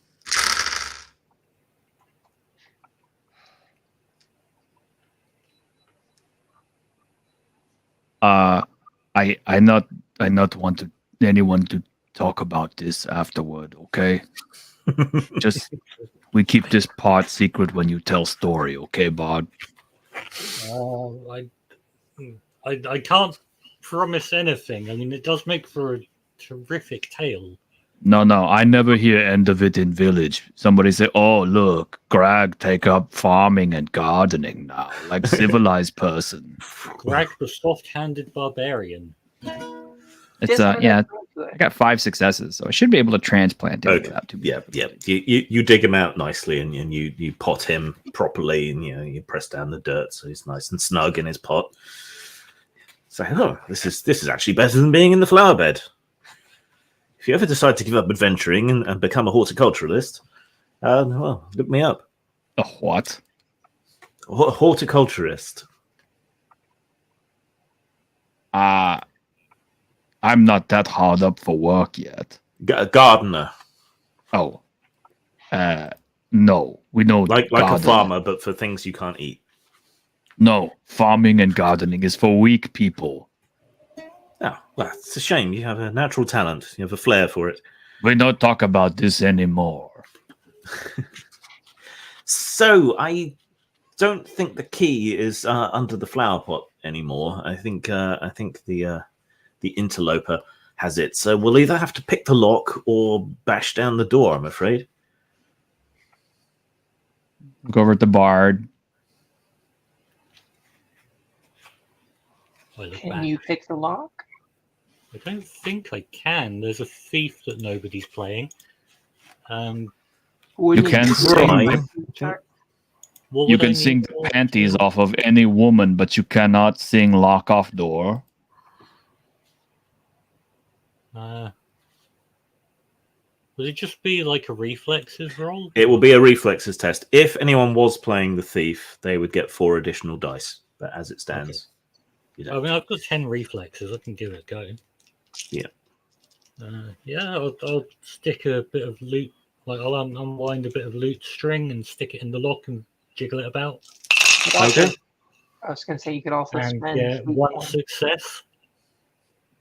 I not want anyone to talk about this afterward, okay? Just we keep this part secret when you tell story, okay, Bod? I can't promise anything. I mean, it does make for a terrific tale. No, I never hear end of it in village. Somebody say, "Oh, look, Greg take up farming and gardening now, like civilized person." Greg the soft-handed barbarian. It's yeah. I got 5 successes, so I should be able to transplant it Okay. without too much. Yeah. You dig him out nicely, and you pot him properly, and you press down the dirt so he's nice and snug in his pot. So, this is actually better than being in the flower bed. If you ever decide to give up adventuring and become a horticulturalist, well, look me up. A what? Horticulturist. I'm not that hard up for work yet. Gardener. Oh, no, we don't. Like a garden. farmer, but for things you can't eat. No, farming and gardening is for weak people. Oh, well, it's a shame. You have a natural talent. You have a flair for it. We don't talk about this anymore. So, I don't think the key is under the flower pot anymore. I think the interloper has it. So we'll either have to pick the lock or bash down the door, I'm afraid. Look over at the bard. I look Can back. you pick the lock? I don't think I can. There's a thief that nobody's playing. Wouldn't can it be sing. a wisdom check? What You would I can sing need the for- panties off of any woman, but you cannot sing lock off door. Would it just be like a reflexes roll? It will be a reflexes test. If anyone was playing the thief, they would get 4 additional dice. But as it stands, you I don't. mean, I've got 10 reflexes. I can give it a go. Yeah. I'll stick a bit of loot. Like I'll unwind a bit of loot string and stick it in the lock and jiggle it about. Okay. I was going to say you could also And spend get fleet 1 points. success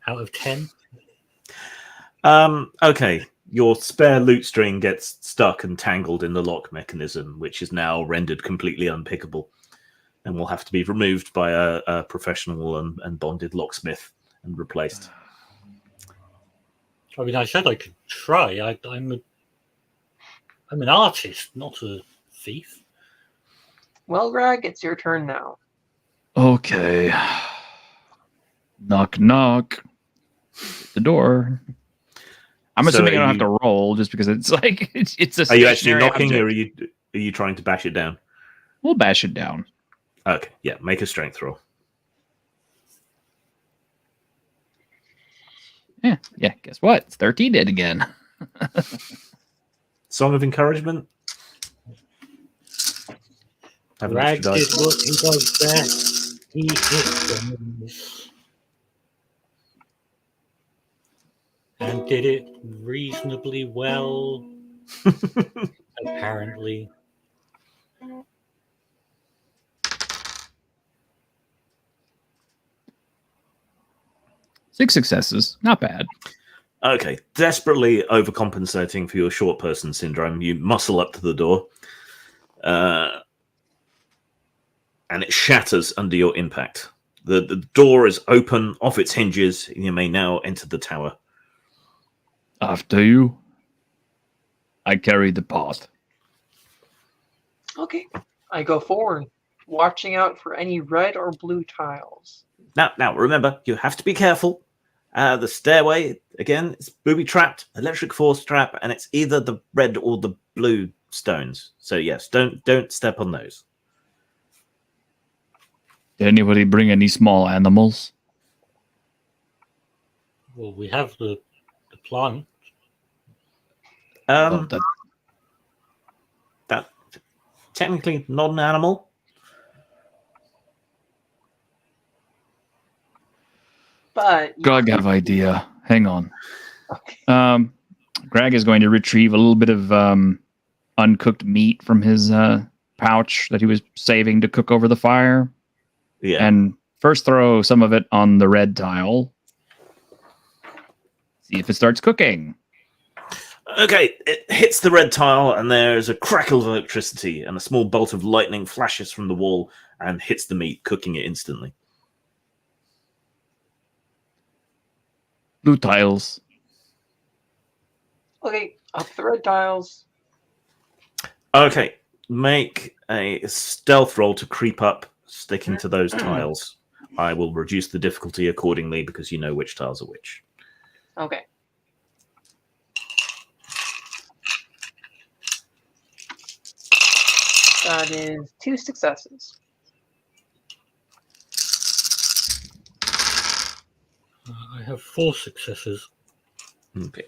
out of 10. Okay. Your spare loot string gets stuck and tangled in the lock mechanism, which is now rendered completely unpickable, and will have to be removed by a professional and bonded locksmith and replaced. I mean, I said I could try. I'm an artist, not a thief. Well, Greg, it's your turn now. Okay. Knock, knock. The door. I'm So assuming I don't are have to roll just because it's like it's a. Are you actually stationary knocking, or object. are you trying to bash it down? We'll bash it down. Okay. Yeah. Make a strength roll. Yeah. Guess what? It's 13 it again. Song of encouragement. Have an Rag extra did dice. what he does best. He hit things. And did it reasonably well, apparently. Six successes. Not bad. Okay, desperately overcompensating for your short person syndrome, you muscle up to the door, and it shatters under your impact. The door is open off its hinges, and you may now enter the tower. After you. I carry the path. Okay. I go forward, watching out for any red or blue tiles. Now, remember, you have to be careful. The stairway, again, is booby-trapped, electric force trap, and it's either the red or the blue stones. So yes, don't step on those. Did anybody bring any small animals? Well, we have the plant. Oh, That technically not an animal. But Greg have idea. Hang on. okay. Greg is going to retrieve a little bit of uncooked meat from his pouch that he was saving to cook over the fire. Yeah. And first throw some of it on the red tile. See if it starts cooking. Okay, it hits the red tile, and there's a crackle of electricity, and a small bolt of lightning flashes from the wall and hits the meat, cooking it instantly. Blue tiles. Okay, up the red tiles. Okay, make a stealth roll to creep up, sticking to those tiles. I will reduce the difficulty accordingly because you know which tiles are which. Okay. That is 2 successes. I have 4 successes. Okay.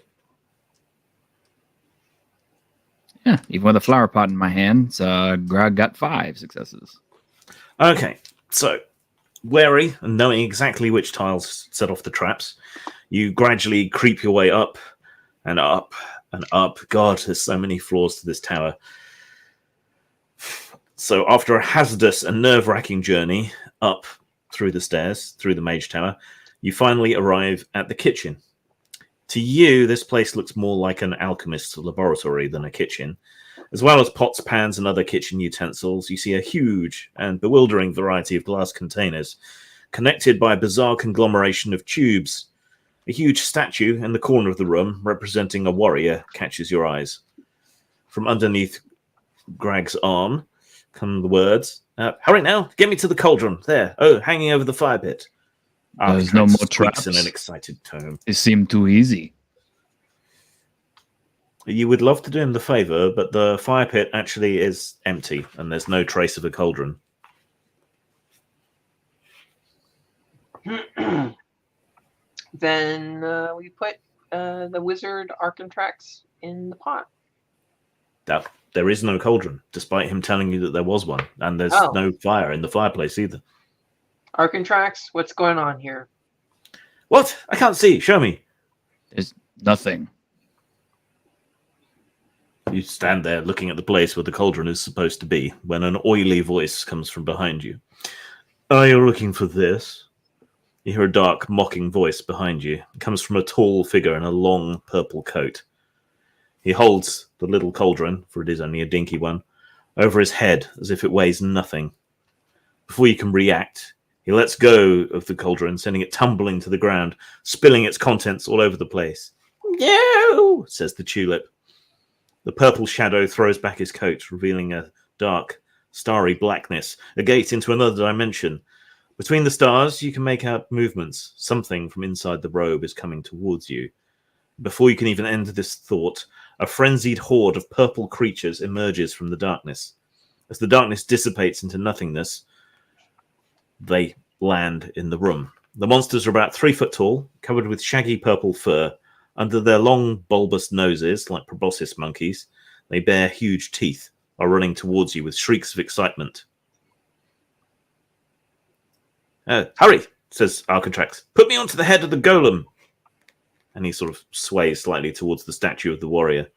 Yeah, even with a flower pot in my hand, Greg got 5 successes. Okay, so wary and knowing exactly which tiles set off the traps, you gradually creep your way up and up and up. God, there's so many floors to this tower. So after a hazardous and nerve-wracking journey up through the stairs, through the mage tower, you finally arrive at the kitchen. To you, this place looks more like an alchemist's laboratory than a kitchen. As well as pots, pans, and other kitchen utensils, you see a huge and bewildering variety of glass containers connected by a bizarre conglomeration of tubes. A huge statue in the corner of the room, representing a warrior, catches your eyes. From underneath Greg's arm, come the words. Hurry now, get me to the cauldron. There. Oh, hanging over the fire pit. There's no more squeaks in traps. an excited tone. It seemed too easy. You would love to do him the favor, but the fire pit actually is empty, and there's no trace of a cauldron. Then we put the wizard Arcantrax in the pot. There is no cauldron, despite him telling you that there was one, and there's no fire in the fireplace either. Arcantrax, what's going on here? What? I can't see. Show me. There's nothing. You stand there looking at the place where the cauldron is supposed to be when an oily voice comes from behind you. Are you looking for this? You hear a dark, mocking voice behind you. It comes from a tall figure in a long purple coat. He holds the little cauldron, for it is only a dinky one, over his head as if it weighs nothing. Before you can react, he lets go of the cauldron, sending it tumbling to the ground, spilling its contents all over the place. No, says the tulip. The purple shadow throws back his coat, revealing a dark, starry blackness, a gate into another dimension. Between the stars, you can make out movements. Something from inside the robe is coming towards you. Before you can even enter this thought, a frenzied horde of purple creatures emerges from the darkness. As the darkness dissipates into nothingness, they land in the room. The monsters are about 3 foot tall, covered with shaggy purple fur. Under their long, bulbous noses, like proboscis monkeys, they bear huge teeth, are running towards you with shrieks of excitement. Hurry, says Arcantrax. Put me onto the head of the golem. And he sort of sways slightly towards the statue of the warrior.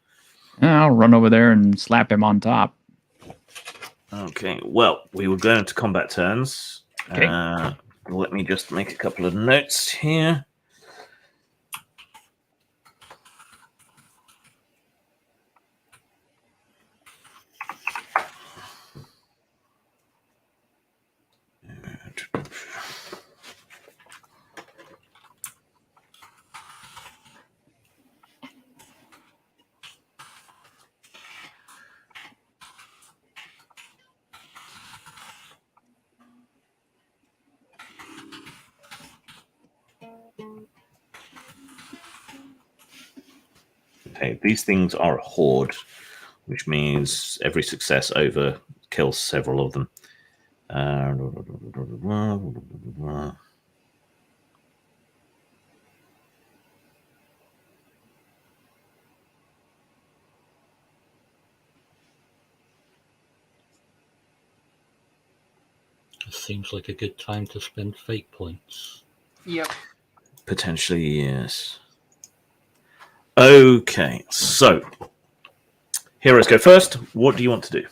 I'll run over there and slap him on top. Okay, well, we will go into combat turns. Okay. Let me just make a couple of notes here. Okay, these things are a horde, which means every success over kills several of them. It seems like a good time to spend fate points. Yep. Potentially, yes. Okay, so heroes go first. What do you want to do?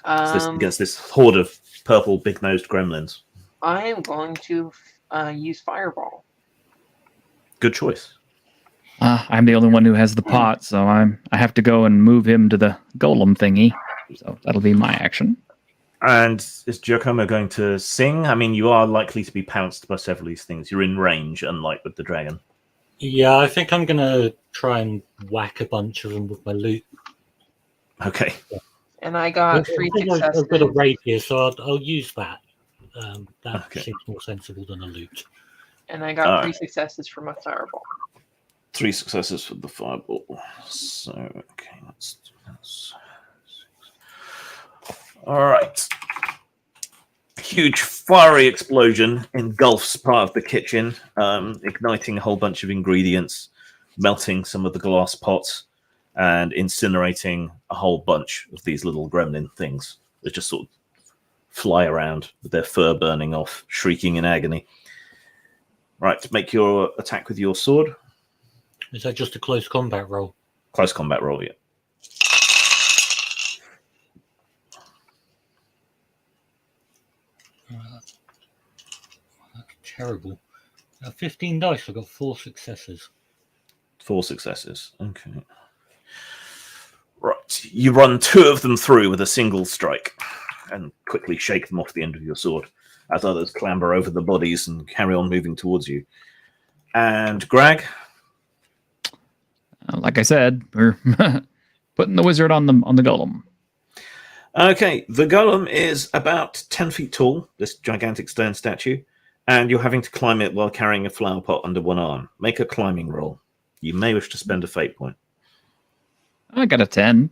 Against this horde of purple, big-nosed gremlins. I am going to use Fireball. Good choice. I'm the only one who has the pot, so I have to go and move him to the golem thingy. So that'll be my action. And is Giacomo going to sing? I mean, you are likely to be pounced by several of these things. You're in range, unlike with the dragon. Yeah, I think I'm going to try and whack a bunch of them with my loot. Okay. And I got 3 successes. I've got a rapier, so I'll use that. That Okay. seems more sensible than a loot. And I got 3 successes for my Fireball. 3 successes for the fireball. So, okay, that's all right. Huge fiery explosion engulfs part of the kitchen, igniting a whole bunch of ingredients, melting some of the glass pots, and incinerating a whole bunch of these little gremlin things that just sort of fly around with their fur burning off, shrieking in agony. Right, make your attack with your sword. Is that just a close combat roll? Close combat roll, yeah. That's terrible. 15 dice, I got 4 successes. 4 successes. Okay. Right. You run 2 of them through with a single strike and quickly shake them off the end of your sword as others clamber over the bodies and carry on moving towards you. And Greg? Like I said, we're putting the wizard on the golem. Okay, the golem is about 10 feet tall, this gigantic stone statue, and you're having to climb it while carrying a flower pot under one arm. Make a climbing roll. You may wish to spend a fate point. I got a 10.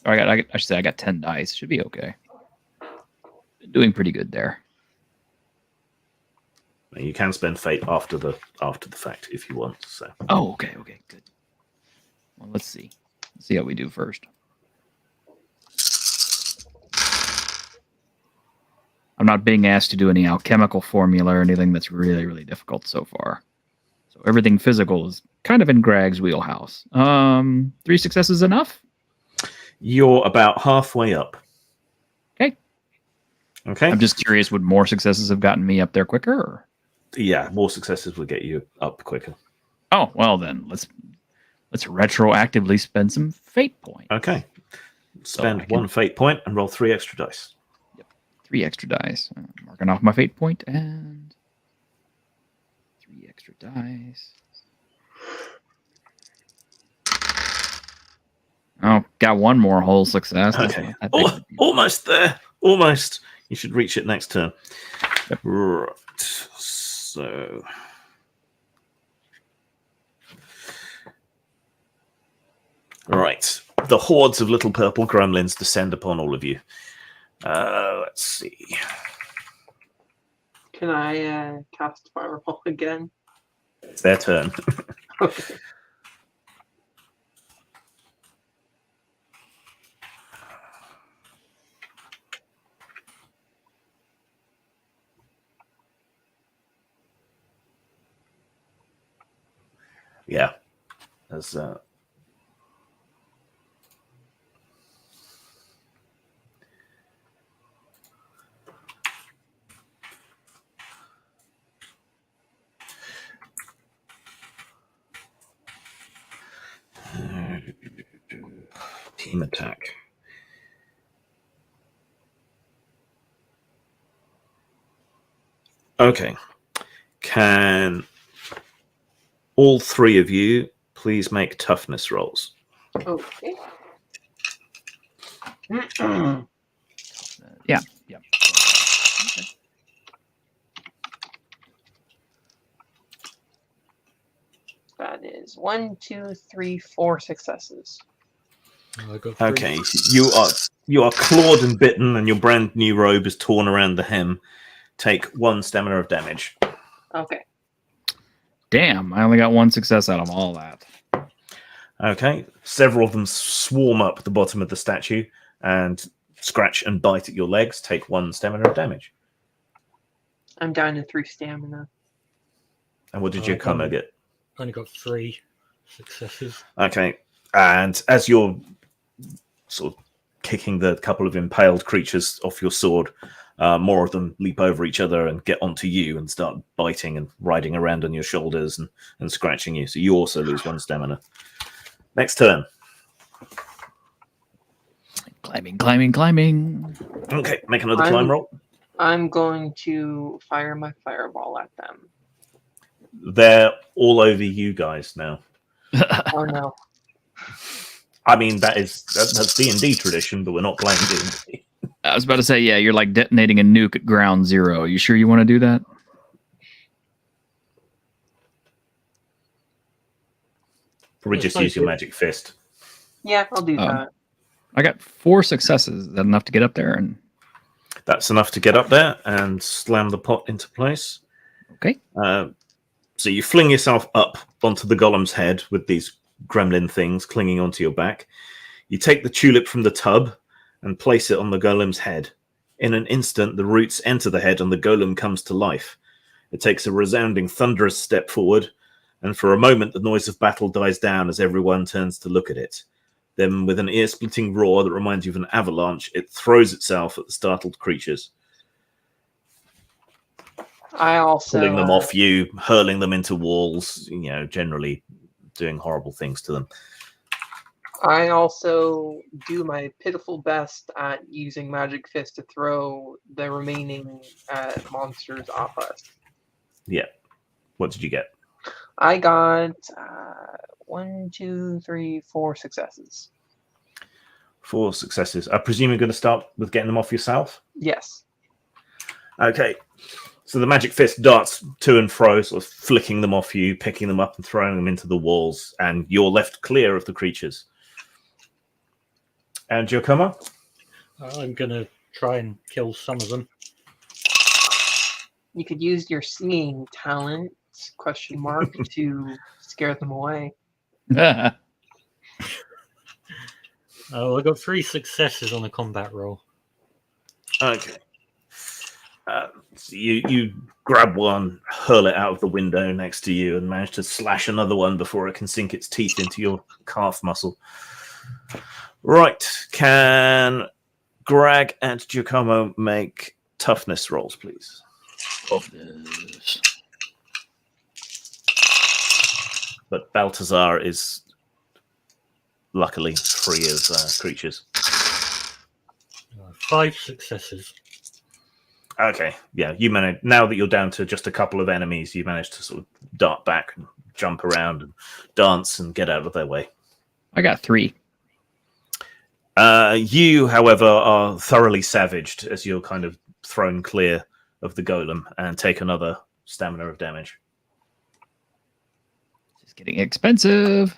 I should say I got 10 dice. Should be okay. Doing pretty good there. You can spend fate after the fact if you want. So. Oh, okay, good. Well, let's see. Let's see how we do first. I'm not being asked to do any alchemical formula or anything that's really, really difficult so far. So everything physical is kind of in Greg's wheelhouse. 3 successes enough? You're about halfway up. Okay. I'm just curious, would more successes have gotten me up there quicker? Or? Yeah, more successes will get you up quicker. Oh, well then, let's retroactively spend some fate points. Okay. Spend 1 fate point and roll 3 extra dice. Yep, 3 extra dice. I'm marking off my fate point and 3 extra dice. Oh, got 1 more whole success. Okay. Almost there. Almost. You should reach it next turn. Yep. Right. So. Right. The hordes of little purple gremlins descend upon all of you. Let's see. Can I cast Fireball again? It's their turn. Okay. Yeah. As team attack. Okay. Can all 3 of you please make toughness rolls? Okay. Yeah. That is 1, 2, 3, 4 successes. I got 3. Okay. You are clawed and bitten, and your brand new robe is torn around the hem. Take 1 stamina of damage. Okay. Damn, I only got 1 success out of all that. Okay. Several of them swarm up the bottom of the statue and scratch and bite at your legs. Take 1 stamina of damage. I'm down to 3 stamina. And what did your karma get? Only got 3 successes. Okay. And as you're sort of kicking the couple of impaled creatures off your sword, more of them leap over each other and get onto you and start biting and riding around on your shoulders and scratching you. So you also lose 1 stamina. Next turn. Climbing. Okay, make another climb roll. I'm going to fire my fireball at them. They're all over you guys now. Oh no. I mean, that's D&D tradition, but we're not playing D&D. I was about to say, yeah, you're like detonating a nuke at ground zero. You sure you want to do that? Probably just use your magic fist. Yeah, I'll do that. I got 4 successes. Is that enough to get up there? And That's enough to get up there and slam the pot into place. okay. So you fling yourself up onto the golem's head with these gremlin things clinging onto your back. You take the tulip from the tub and place it on the golem's head. In an instant, the roots enter the head and the golem comes to life. It takes a resounding, thunderous step forward, and for a moment the noise of battle dies down as everyone turns to look at it. Then, with an ear-splitting roar that reminds you of an avalanche, it throws itself at the startled creatures, I also pulling them off you, hurling them into walls, generally doing horrible things to them. I also do my pitiful best at using Magic Fist to throw the remaining monsters off us. Yeah. What did you get? I got 1, 2, 3, 4 successes. 4 successes. I presume you're going to start with getting them off yourself? Yes. Okay. So the magic fist darts to and fro, sort of flicking them off you, picking them up and throwing them into the walls, and you're left clear of the creatures. And Giacomo? I'm going to try and kill some of them. You could use your seeing talent, question mark, to scare them away. Oh, I got 3 successes on the combat roll. Okay. So you grab one, hurl it out of the window next to you, and manage to slash another one before it can sink its teeth into your calf muscle. Right. Can Greg and Giacomo make toughness rolls, please? Toughness. But Balthazar is luckily free of creatures. 5 successes. Okay, yeah, you manage. Now that you're down to just a couple of enemies, you manage to sort of dart back and jump around and dance and get out of their way. I got 3. You, however, are thoroughly savaged as you're kind of thrown clear of the golem and take another stamina of damage. It's getting expensive.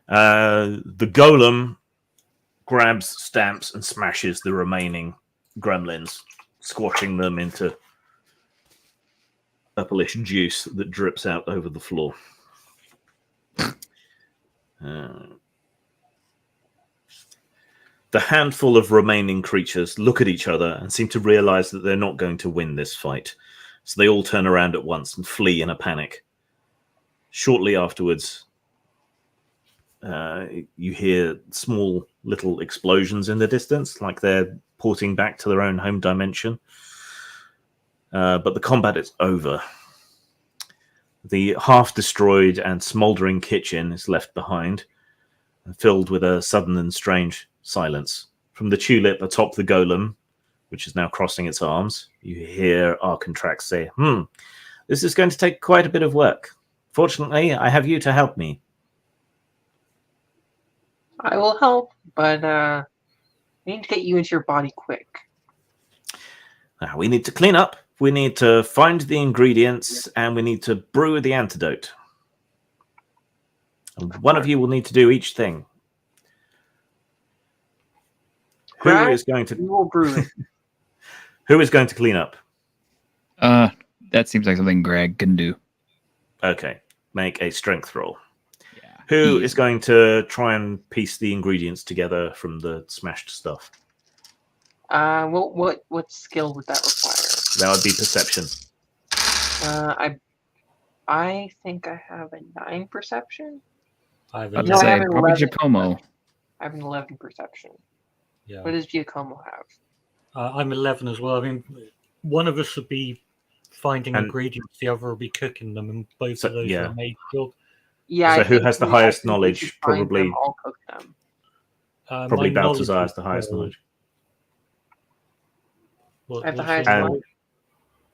The golem grabs, stamps, and smashes the remaining gremlins, squashing them into purplish juice that drips out over the floor. The handful of remaining creatures look at each other and seem to realize that they're not going to win this fight. So they all turn around at once and flee in a panic. Shortly afterwards, you hear small little explosions in the distance, like they're porting back to their own home dimension. But the combat is over. The half-destroyed and smouldering kitchen is left behind, filled with a sudden and strange silence. From the tulip atop the golem, which is now crossing its arms, you hear Arkentrax say, this is going to take quite a bit of work. Fortunately, I have you to help me. I will help, but we need to get you into your body quick. Now, we need to clean up, we need to find the ingredients, and we need to brew the antidote. And one of you will need to do each thing. Who is going to? We will brew it. Who is going to clean up? That seems like something Greg can do. Okay, make a strength roll. Yeah. Who is going to try and piece the ingredients together from the smashed stuff? What skill would that require? That would be perception. I think I have a 9 perception. I have I was a No, I say, have an probably 11. Giacomo. I have an 11 perception. Yeah. What does Giacomo have? I'm 11 as well. I mean, one of us would be finding And- ingredients, the other will be cooking them, and both So, of those yeah. are made job. Yeah. So I who think has the I highest think we knowledge? should find Probably- them, I'll cook them. Probably My Balthazar knowledge has the highest is, knowledge. I have the what's highest your- knowledge.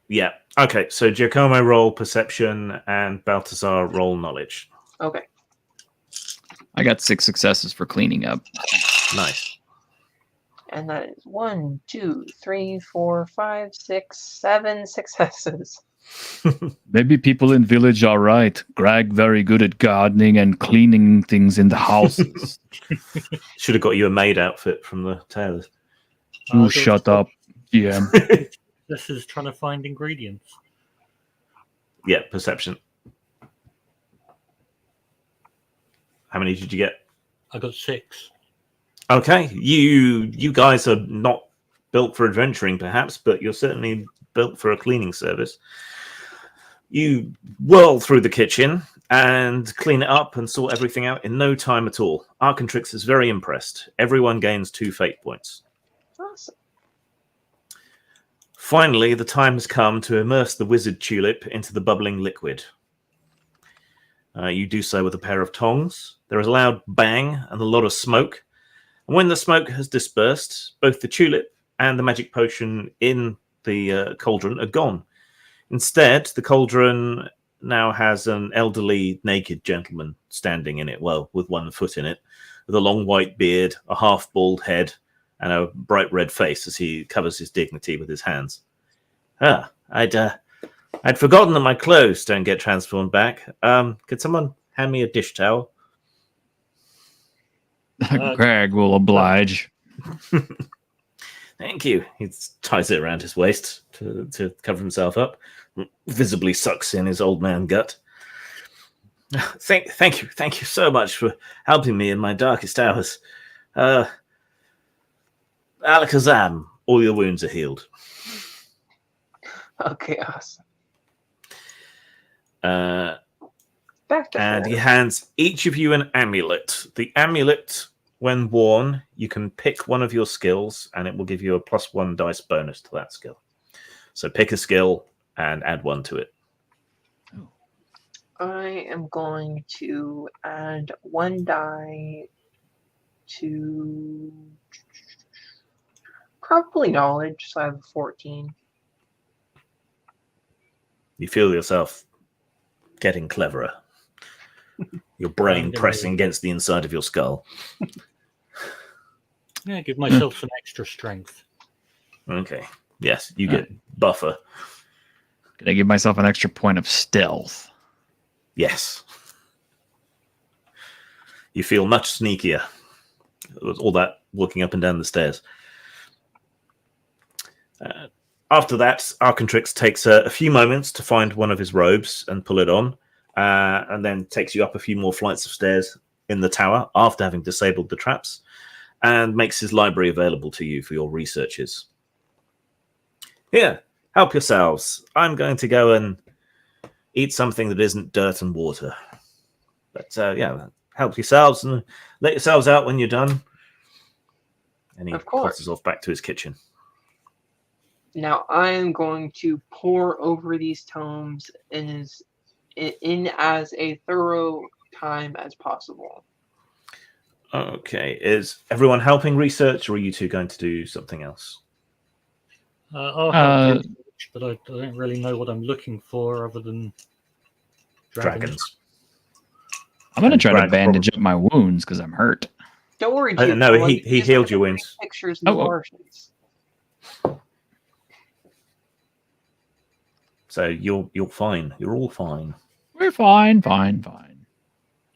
Yeah. Okay, so Giacomo roll perception and Balthazar roll knowledge. Okay. I got 6 successes for cleaning up. Nice. And that is 1, 2, 3, 4, 5, 6, 7 successes. Maybe people in village are right. Greg very good at gardening and cleaning things in the houses. Should have got you a maid outfit from the tailors. You shut up, GM. This is trying to find ingredients. Yeah, perception. How many did you get? I got 6. Okay, you guys are not built for adventuring, perhaps, but you're certainly built for a cleaning service. You whirl through the kitchen and clean it up and sort everything out in no time at all. Arkentrix is very impressed. Everyone gains 2 fate points. Awesome. Finally, the time has come to immerse the wizard tulip into the bubbling liquid. You do so with a pair of tongs. There is a loud bang and a lot of smoke. And when the smoke has dispersed, both the tulip and the magic potion in the cauldron are gone. Instead, the cauldron now has an elderly, naked gentleman standing in it, well, with one foot in it, with a long white beard, a half-bald head, and a bright red face as he covers his dignity with his hands. I'd forgotten that my clothes don't get transformed back. Could someone hand me a dish towel? Greg will oblige. Thank you. He ties it around his waist to cover himself up. Visibly sucks in his old man gut. Thank you so much for helping me in my darkest hours. Alakazam, all your wounds are healed. Okay, awesome. And he hands each of you an amulet. The amulet, when worn, you can pick one of your skills, and it will give you a +1 dice bonus to that skill. So pick a skill and add 1 to it. I am going to add 1 die to probably knowledge, so I have 14. You feel yourself getting cleverer. Your brain pressing against the inside of your skull. Yeah, give myself some extra strength. Okay. Yes, you get buffer. Can I give myself an extra point of stealth? Yes. You feel much sneakier. All that walking up and down the stairs. After that, Arcantrix takes a few moments to find one of his robes and pull it on, and then takes you up a few more flights of stairs in the tower after having disabled the traps, and makes his library available to you for your researches. Here, help yourselves. I'm going to go and eat something that isn't dirt and water. But yeah, help yourselves and let yourselves out when you're done. And he potters off back to his kitchen. Now I am going to pore over these tomes in as a thorough time as possible. Okay, is everyone helping research, or are you two going to do something else? I'll help research, but I don't really know what I'm looking for other than dragons. I'm going to try to bandage up my wounds because I'm hurt. Don't worry, no, he healed your wounds. Pictures of Martians. So you're fine. You're all fine. We're fine.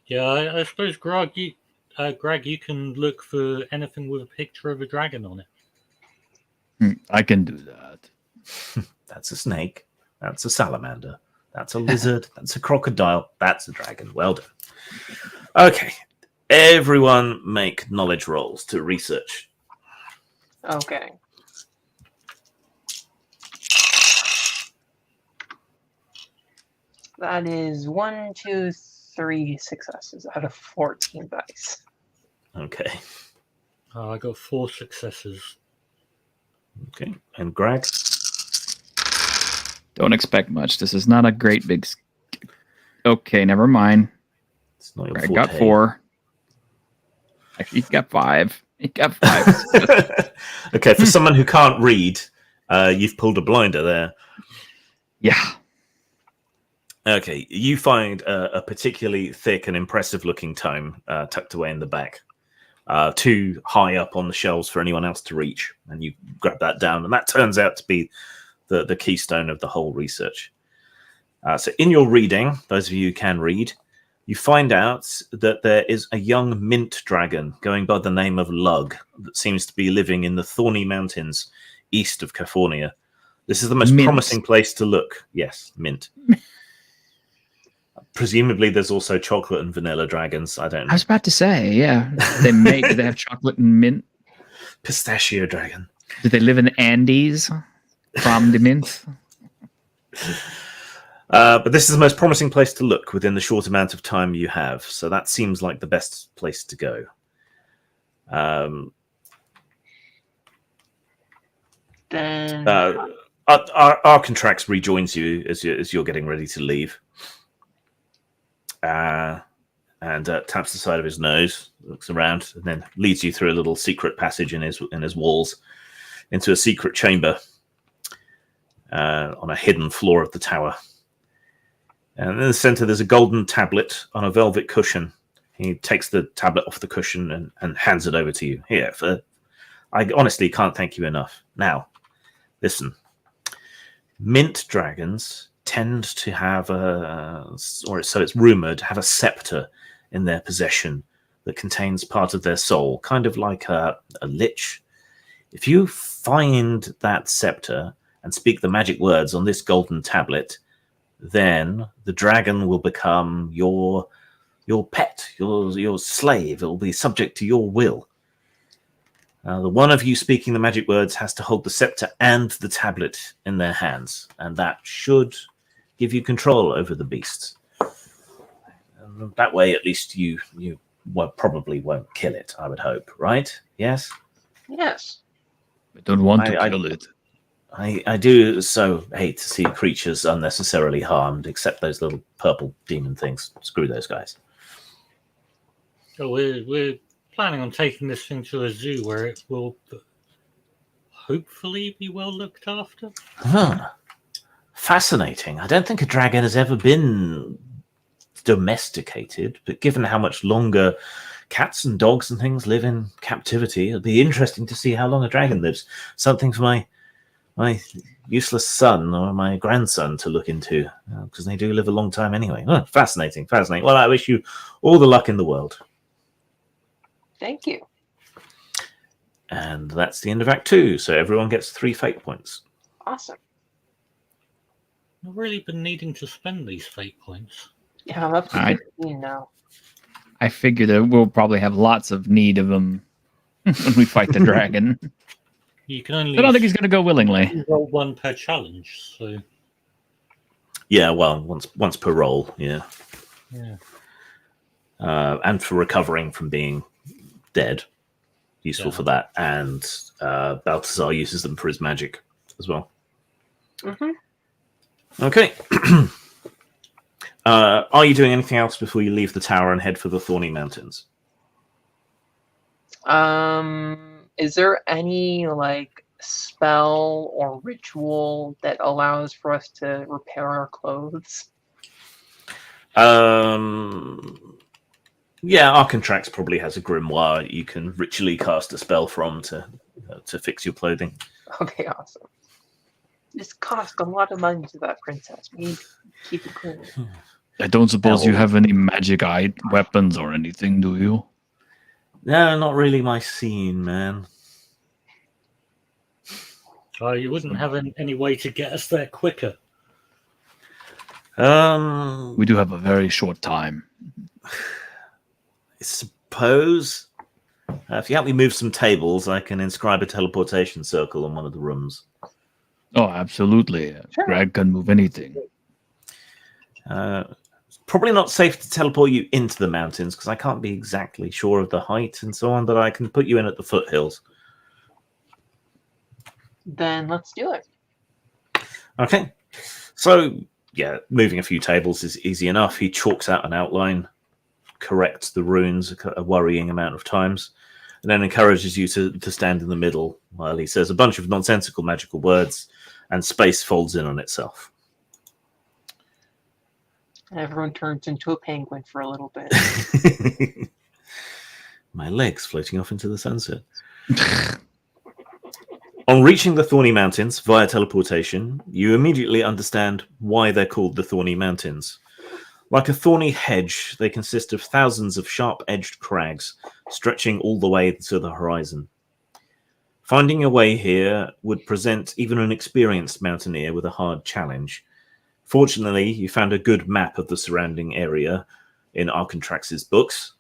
Yeah, I suppose, Greg, you can look for anything with a picture of a dragon on it. I can do that. That's a snake. That's a salamander. That's a lizard. That's a crocodile. That's a dragon. Well done. Okay. Everyone make knowledge rolls to research. Okay. That is 1, 2, 3 successes out of 14 dice. Okay. I got 4 successes. Okay. And Greg? Don't expect much. This is not a great big... Okay, never mind. It's not your Greg forte. got 4. Actually, he got 5. He got 5. Okay, for someone who can't read, you've pulled a blinder there. Yeah. Okay, you find a particularly thick and impressive-looking tome tucked away in the back, too high up on the shelves for anyone else to reach, and you grab that down, and that turns out to be the keystone of the whole research. So in your reading, those of you who can read, you find out that there is a young mint dragon going by the name of Lug that seems to be living in the Thorny Mountains east of Kaphornia. This is the most promising place to look. Yes, mint. Presumably, there's also chocolate and vanilla dragons. I don't know. I was about to say, yeah. They have chocolate and mint. Pistachio dragon. Do they live in the Andes from the mint? But this is the most promising place to look within the short amount of time you have. So that seems like the best place to go. Then Arcantrax rejoins you as you're getting ready to leave. And taps the side of his nose, looks around, and then leads you through a little secret passage in his walls into a secret chamber on a hidden floor of the tower. And in the center, there's a golden tablet on a velvet cushion He takes the tablet off the cushion and hands it over to you. Here, I honestly can't thank you enough. Now, listen. Mint dragons tend to have or so it's rumored, have a scepter in their possession that contains part of their soul, kind of like a lich. If you find that scepter and speak the magic words on this golden tablet, then the dragon will become your pet, your slave. It will be subject to your will. The one of you speaking the magic words has to hold the scepter and the tablet in their hands, and that should give you control over the beast. And that way, at least you probably won't kill it, I would hope, right? Yes? Yes. I don't want to kill it. I do so hate to see creatures unnecessarily harmed, except those little purple demon things. Screw those guys. So we're planning on taking this thing to a zoo where it will hopefully be well looked after. Huh. Fascinating. I don't think a dragon has ever been domesticated, but given how much longer cats and dogs and things live in captivity, it'll be interesting to see how long a dragon lives. Something for my useless son or my grandson to look into, because they do live a long time anyway. Oh, fascinating. Well, I wish you all the luck in the world. Thank you. And that's the end of Act 2, so everyone gets 3 fate points. Awesome. I've really been needing to spend these fate points. Yeah, I'm up to 15 now. I figure that we'll probably have lots of need of them when we fight the dragon. You can only I don't think he's going to go willingly. roll 1 per challenge, so Yeah, well, once per roll, yeah. yeah. And for recovering from being dead, useful Yeah. for that. And Balthazar uses them for his magic as well. Mm-hmm. Okay. Are you doing anything else before you leave the tower and head for the Thorny Mountains? Is there any spell or ritual that allows for us to repair our clothes? Yeah, Arcantrax probably has a grimoire you can ritually cast a spell from to fix your clothing. Okay, awesome. This cost a lot of money to that princess. We need to keep it clean. I don't suppose you have any magic weapons or anything, do you? No, not really my scene, man. You wouldn't have any way to get us there quicker. We do have a very short time. I suppose if you help me move some tables, I can inscribe a teleportation circle on one of the rooms. Oh, absolutely. Sure. Greg can move anything. It's probably not safe to teleport you into the mountains because I can't be exactly sure of the height and so on, but I can put you in at the foothills. Then let's do it. Okay. So, yeah, moving a few tables is easy enough. He chalks out an outline, corrects the runes a worrying amount of times, and then encourages you to stand in the middle while he says a bunch of nonsensical magical words, and space folds in on itself. Everyone turns into a penguin for a little bit. My legs floating off into the sunset. On reaching the Thorny Mountains via teleportation, you immediately understand why they're called the Thorny Mountains. Like a thorny hedge, they consist of thousands of sharp-edged crags stretching all the way to the horizon. Finding your way here would present even an experienced mountaineer with a hard challenge. Fortunately, you found a good map of the surrounding area in Arcantrax's books,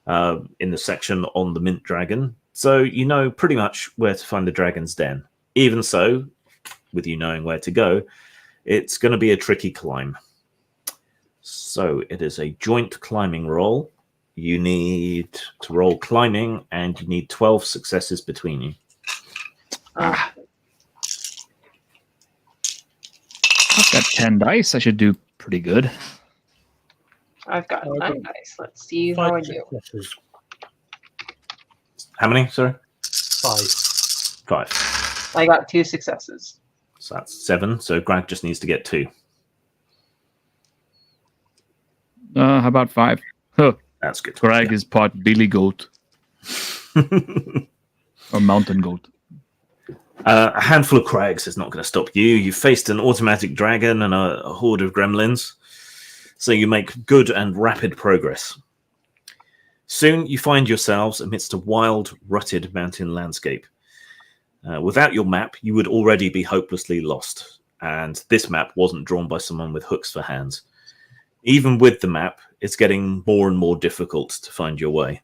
in the section on the Mint Dragon, so you know pretty much where to find the dragon's den. Even so, with you knowing where to go, it's going to be a tricky climb. So it is a joint climbing roll. You need to roll climbing, and you need 12 successes between you. I've got 10 dice. I should do pretty good. I've got 9 dice. Let's see 5 how I do. successes. How many? Sorry? 5. 5. I got 2 successes. So that's 7. So Greg just needs to get 2. How about 5? Huh. That's good. Crag is part billy goat or mountain goat. A handful of crags is not going to stop you. You faced an automatic dragon and a horde of gremlins, so you make good and rapid progress. Soon you find yourselves amidst a wild, rutted mountain landscape. Without your map, you would already be hopelessly lost, and this map wasn't drawn by someone with hooks for hands. Even with the map, it's getting more and more difficult to find your way.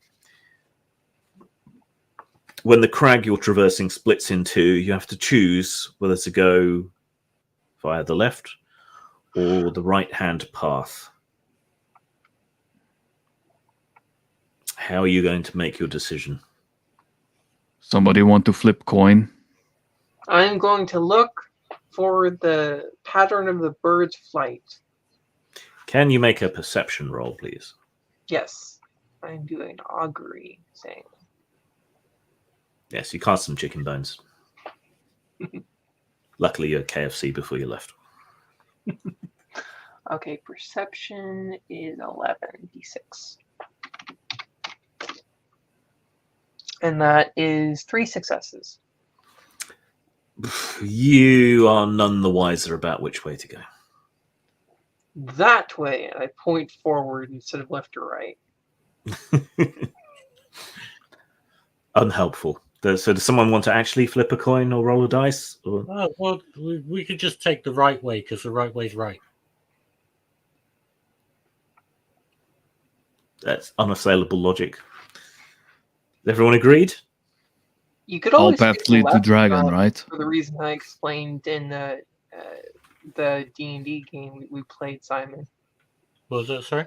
When the crag you're traversing splits in two, you have to choose whether to go via the left or the right-hand path. How are you going to make your decision? Somebody want to flip coin? I'm going to look for the pattern of the bird's flight. Can you make a perception roll, please? Yes, I'm doing augury thing. Yes, you cast some chicken bones. Luckily, you're KFC before you left. Okay, perception is 11 d6. And that is 3 successes. You are none the wiser about which way to go. That way, and I point forward instead of left or right. Unhelpful. So does someone want to actually flip a coin or roll a dice? Or... Well, we could just take the right way because the right way's right. That's unassailable logic. Is everyone agreed? You could All always paths take the lead to left dragon, route right? for the reason I explained in the D&D game we played, Simon. What was that, sorry?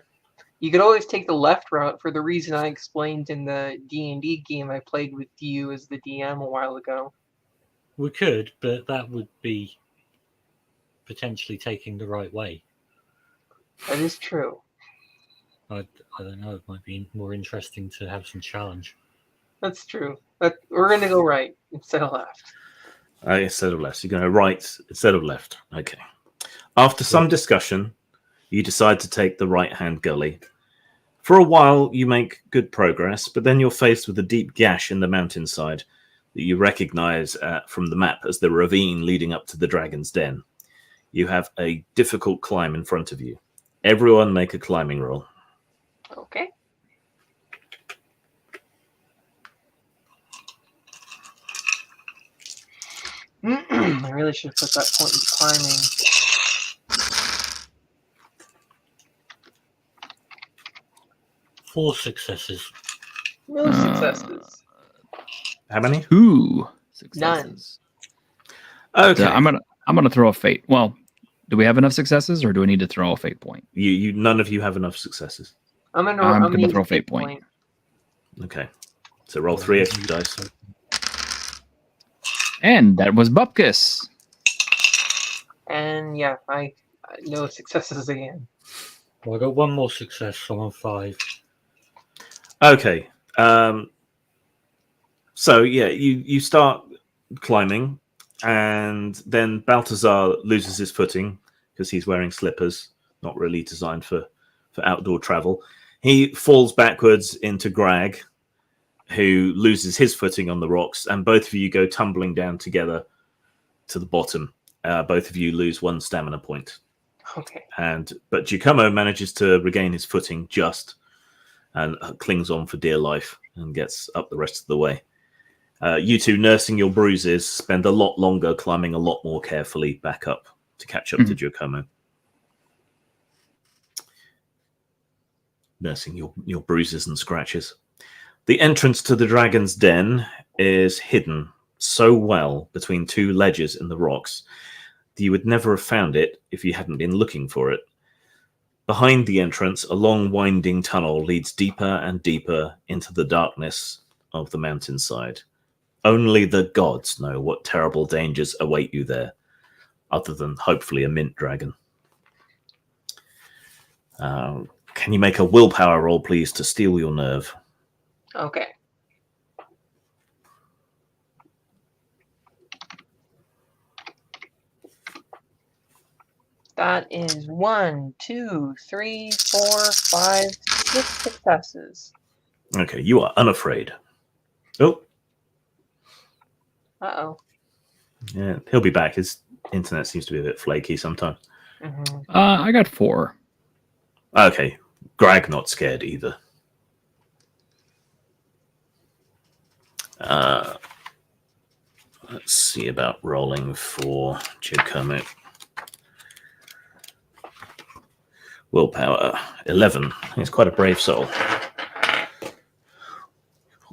You could always take the left route for the reason I explained in the D&D game I played with you as the DM a while ago. We could, but that would be potentially taking the right way. That is true. I don't know. It might be more interesting to have some challenge. That's true. But we're going to go right instead of left. Instead of left. You're going to right instead of left. Okay. After some discussion, you decide to take the right-hand gully. For a while, you make good progress, but then you're faced with a deep gash in the mountainside that you recognize from the map as the ravine leading up to the dragon's den. You have a difficult climb in front of you. Everyone make a climbing roll. Okay. I really should have put that point into climbing. Four successes. No successes. How many? 2 successes. Okay. So I'm gonna throw a fate. Well, do we have enough successes, or do we need to throw a fate point? You none of you have enough successes. I'm gonna use throw a fate point. Okay. So roll 3 extra dice. And that was Bupkis. And yeah, I no successes again. Well, I got one more success, so I'm on 5. Okay. So yeah, you start climbing, and then Balthazar loses his footing because he's wearing slippers, not really designed for outdoor travel. He falls backwards into Grag, who loses his footing on the rocks, and both of you go tumbling down together to the bottom. Both of you lose 1 stamina point. Okay. But Giacomo manages to regain his footing and clings on for dear life and gets up the rest of the way. You two, nursing your bruises, spend a lot longer climbing a lot more carefully back up to catch up to Giacomo. Nursing your bruises and scratches. The entrance to the dragon's den is hidden so well between 2 ledges in the rocks that you would never have found it if you hadn't been looking for it. Behind the entrance, a long winding tunnel leads deeper and deeper into the darkness of the mountainside. Only the gods know what terrible dangers await you there, other than hopefully a mint dragon. Can you make a willpower roll, please, to steel your nerve? Okay. That is 1, 2, 3, 4, 5, 6 successes. Okay, you are unafraid. Oh, Uh-oh. yeah, he'll be back. His internet seems to be a bit flaky sometimes. Mm-hmm. I got 4. Okay, Greg not scared either. Let's see about rolling for Giacomo. Willpower 11. He's quite a brave soul.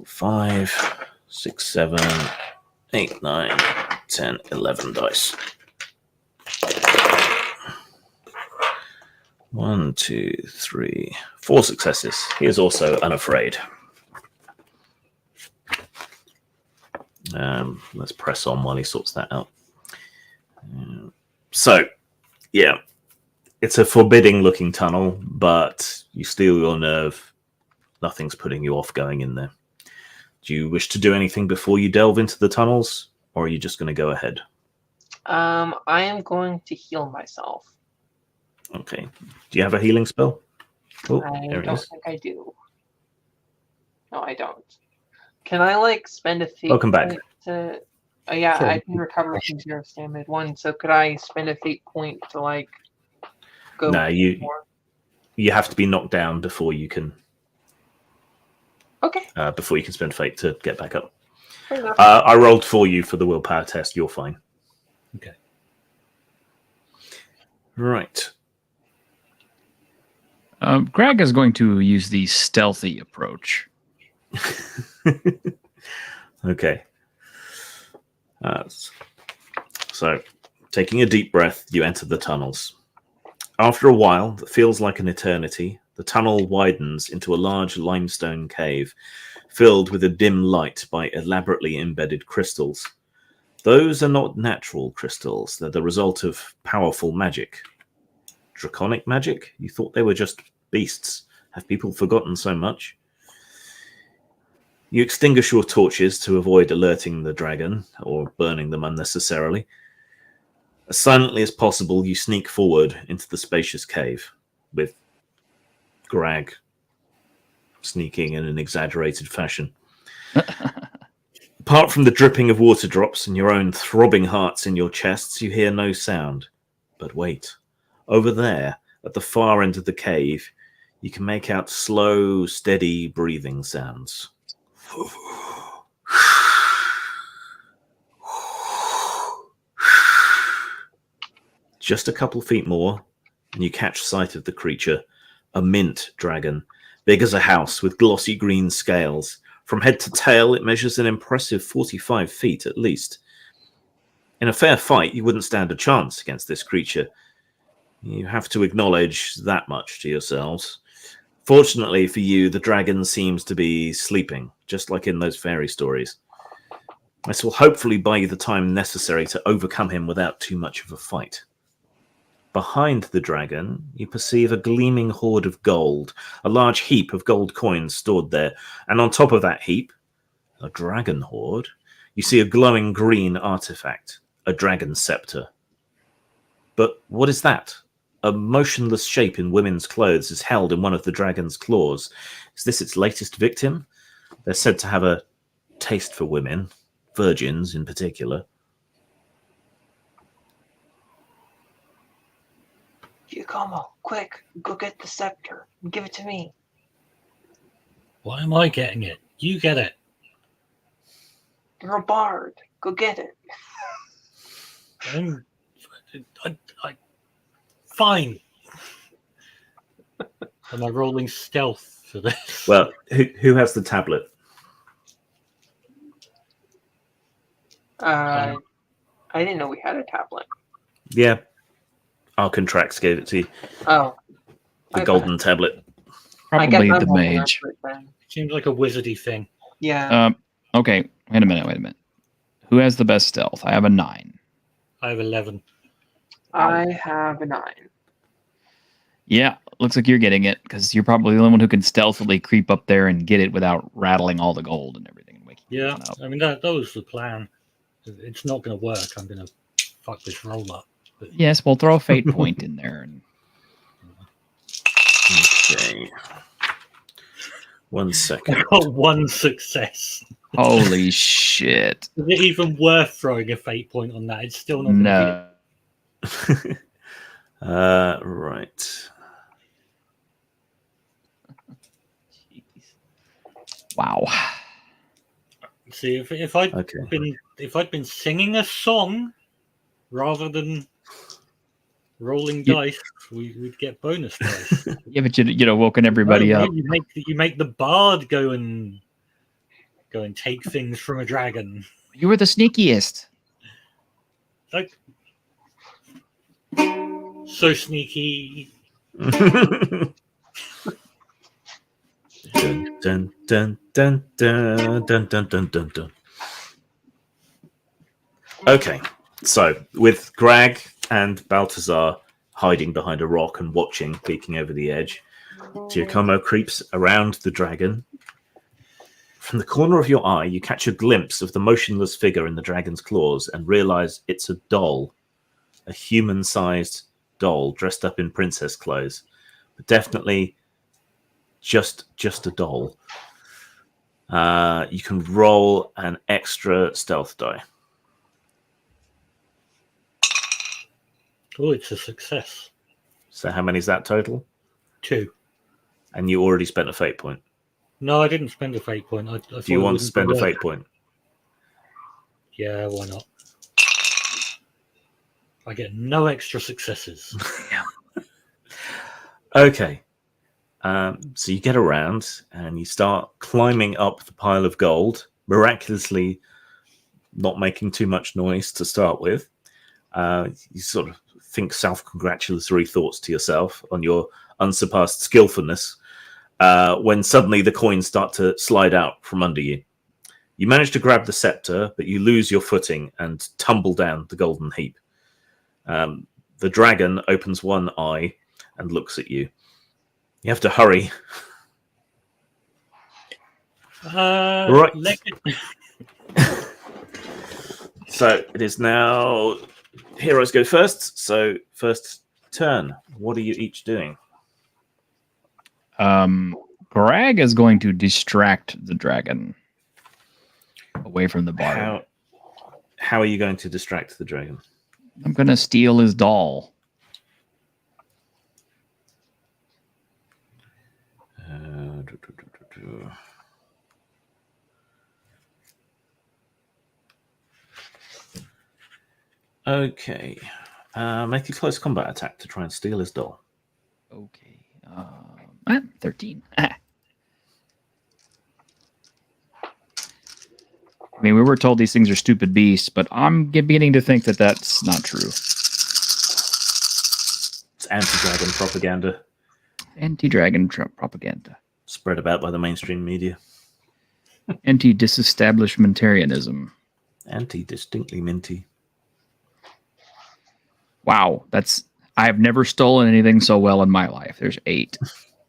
5, 6, 7, 8, 9, 10, 11 dice. 1, 2, 3, 4 successes. He is also unafraid. Let's press on while he sorts that out. So, yeah, it's a forbidding looking tunnel, but you steel your nerve. Nothing's putting you off going in there. Do you wish to do anything before you delve into the tunnels, or are you just going to go ahead? I am going to heal myself. Okay. Do you have a healing spell? Oh, I there it don't is. think I do. No, I don't. Can I spend a fate Welcome back. point to? Yeah, Sure. I can recover from 0 stamina 1. So could I spend a fate point to go? No, more? you have to be knocked down before you can. Okay. Before you can spend fate to get back up. Fair enough. I rolled for you for the willpower test. You're fine. Okay. Right. Greg is going to use the stealthy approach. Okay. So, taking a deep breath, you enter the tunnels. After a while that feels like an eternity, the tunnel widens into a large limestone cave filled with a dim light by elaborately embedded crystals. Those are not natural crystals. They're the result of powerful magic. Draconic magic? You thought they were just beasts. Have people forgotten so much? You extinguish your torches to avoid alerting the dragon or burning them unnecessarily. As silently as possible, you sneak forward into the spacious cave, with Greg sneaking in an exaggerated fashion. Apart from the dripping of water drops and your own throbbing hearts in your chests, you hear no sound. But wait, over there, at the far end of the cave, you can make out slow, steady breathing sounds. Just a couple feet more, and you catch sight of the creature, a mint dragon, big as a house with glossy green scales. From head to tail, it measures an impressive 45 feet at least. In a fair fight, you wouldn't stand a chance against this creature. You have to acknowledge that much to yourselves. Fortunately for you, the dragon seems to be sleeping, just like in those fairy stories. This will hopefully buy you the time necessary to overcome him without too much of a fight. Behind the dragon, you perceive a gleaming hoard of gold, a large heap of gold coins stored there, and on top of that heap, a dragon hoard, you see a glowing green artifact, a dragon scepter. But what is that? A motionless shape in women's clothes is held in one of the dragon's claws. Is this its latest victim? They're said to have a taste for women, virgins in particular. Giacomo, quick, go get the scepter and give it to me. Why am I getting it? You get it. You're a bard. Go get it. Fine. Am I rolling stealth for this? Well, who has the tablet? I didn't know we had a tablet. Yeah. Our contracts gave it to you. Oh. The golden tablet. Probably I'm the holding mage. up for it then. Seems like a wizardy thing. Yeah. Okay, wait a minute. Who has the best stealth? I have a 9. I have 11. I have a 9. Yeah, looks like you're getting it, because you're probably the only one who can stealthily creep up there and get it without rattling all the gold and everything. And waking Yeah, everyone up. I mean, that was the plan. It's not going to work. I'm going to fuck this roll up. But Yes, we'll throw a fate point in there. And Okay. 1 second. I got 1 success. Holy shit! Is it even worth throwing a fate point on that? It's still not going to be. No. Right. Wow. See, if I'd Okay. been singing a song rather than rolling Yeah. dice, we'd get bonus dice. Yeah, but woken everybody No, up. You make the bard go and take things from a dragon. You were the sneakiest. Like so sneaky. Dun, dun, dun, dun, dun, dun, dun, dun, dun, dun. Okay, so with Greg and Balthazar hiding behind a rock and watching, peeking over the edge, Giacomo creeps around the dragon. From the corner of your eye, you catch a glimpse of the motionless figure in the dragon's claws and realize it's a doll, a human-sized doll dressed up in princess clothes, but definitely just a doll. You can roll an extra stealth die. Oh, it's a success. So how many is that total? 2. And you already spent a fate point. No, I didn't spend a fate point. I Do you want to spend a fate point? Yeah, why not? I get no extra successes. Okay. So you get around and you start climbing up the pile of gold, miraculously not making too much noise to start with. You sort of think self-congratulatory thoughts to yourself on your unsurpassed skillfulness when suddenly the coins start to slide out from under you. You manage to grab the scepter, but you lose your footing and tumble down the golden heap. The dragon opens one eye and looks at you. You have to hurry. Right. So it is now heroes go first. So first turn. What are you each doing? Greg is going to distract the dragon away from the bard. How are you going to distract the dragon? I'm going to steal his doll. Okay. Make a close combat attack to try and steal his doll. Okay. 13. I mean, we were told these things are stupid beasts, but I'm beginning to think that that's not true. It's anti-dragon propaganda. Anti-dragon propaganda. Spread about by the mainstream media. Anti-disestablishmentarianism. Anti-distinctly minty. Wow, I have never stolen anything so well in my life. There's 8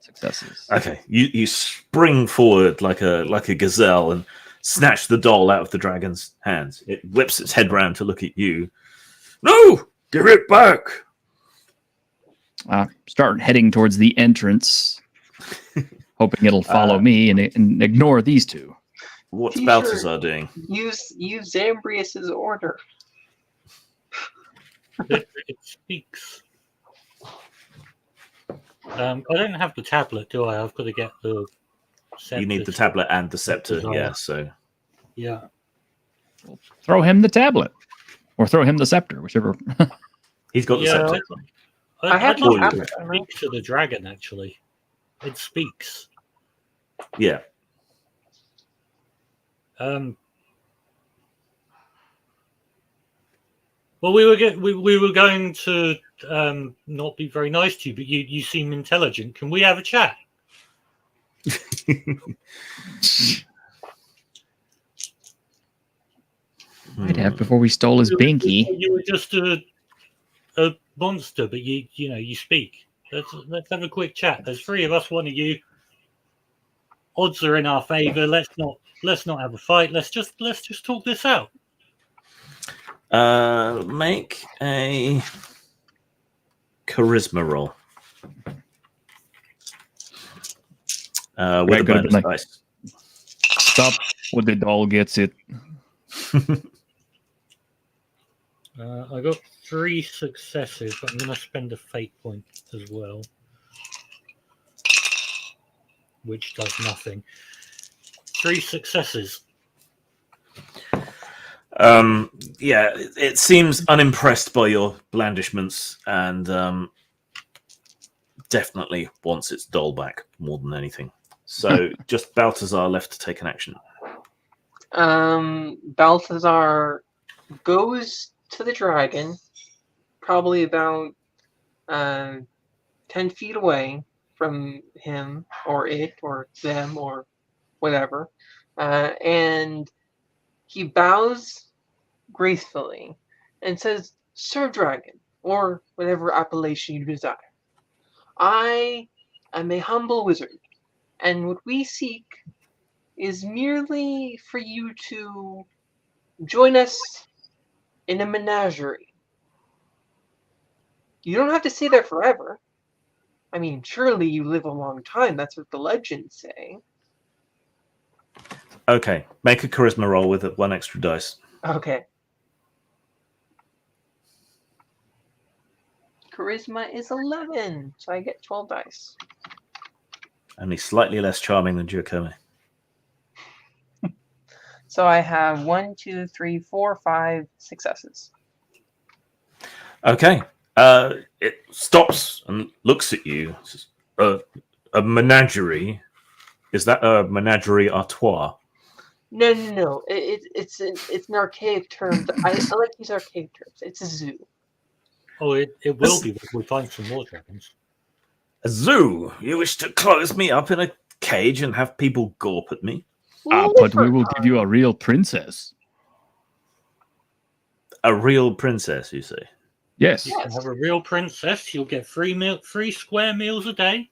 successes. Okay, you spring forward like a gazelle and snatch the doll out of the dragon's hands. It whips its head round to look at you. No! Give it back! Start heading towards the entrance, hoping it'll follow me and ignore these two. What's T-shirt. Balthazar doing? Use Zambrius's order. It speaks. I don't have the tablet, do I? I've got to get the scepter. You need the tablet and the scepter, Scepter's yeah, on. so... Yeah. Throw him the tablet. Or throw him the scepter, whichever. He's got the Yeah. scepter. I have I'd the like tablet. to speak to the dragon, actually. It speaks. Yeah. Well, we were going to not be very nice to you, but you seem intelligent. Can we have a chat? Might have before we stole his binky. You were just a monster, but you speak. Let's have a quick chat. There's 3 of us, 1 of you. Odds are in our favor. Let's not have a fight. Let's just talk this out. Make a charisma roll. with a could have bonus been dice. Stop when the doll gets it. I got 3 successes, but I'm going to spend a fate point as well, which does nothing. 3 successes. Yeah, it seems unimpressed by your blandishments and definitely wants its doll back more than anything. So just Balthazar left to take an action. Balthazar goes to the dragon, probably about 10 feet away from him or it or them or whatever, and he bows gracefully and says, "Sir Dragon," or whatever appellation you desire. "I am a humble wizard, and what we seek is merely for you to join us in a menagerie. You don't have to stay there forever. I mean, surely you live a long time. That's what the legends say." Okay, make a charisma roll with 1 extra dice. Okay. Charisma is 11, so I get 12 dice. Only slightly less charming than Giacomo. So I have 1, 2, 3, 4, 5 successes. Okay. It stops and looks at you. Says, a menagerie? Is that a menagerie à trois? No. It's an archaic term. I like these archaic terms. It's a zoo. Oh, it will be when we find some more dragons. A zoo? You wish to close me up in a cage and have people gawp at me? But we will give you a real princess. A real princess, you say? Yes. You can have a real princess. You'll get 3 square meals a day.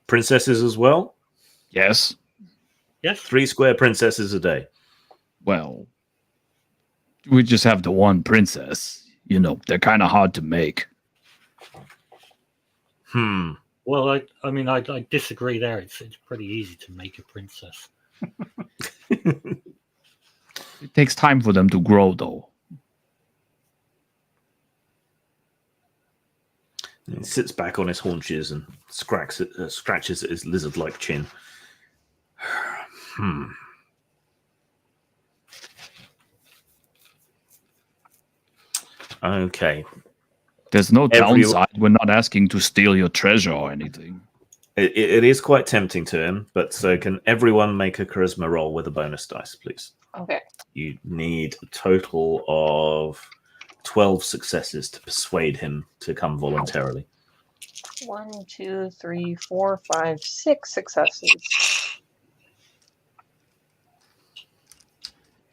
Princesses as well? Yes. Yes. 3 square princesses a day. Well, we just have the one princess. You know, they're kind of hard to make. Well, I mean, I disagree there. It's pretty easy to make a princess. It takes time for them to grow, though. He sits back on his haunches and scratches at his lizard-like chin. Okay. There's no downside. We're not asking to steal your treasure or anything. It is quite tempting to him, but so can everyone make a charisma roll with a bonus dice, please? Okay. You need a total of 12 successes to persuade him to come voluntarily. 1, 2, 3, 4, 5, 6 successes.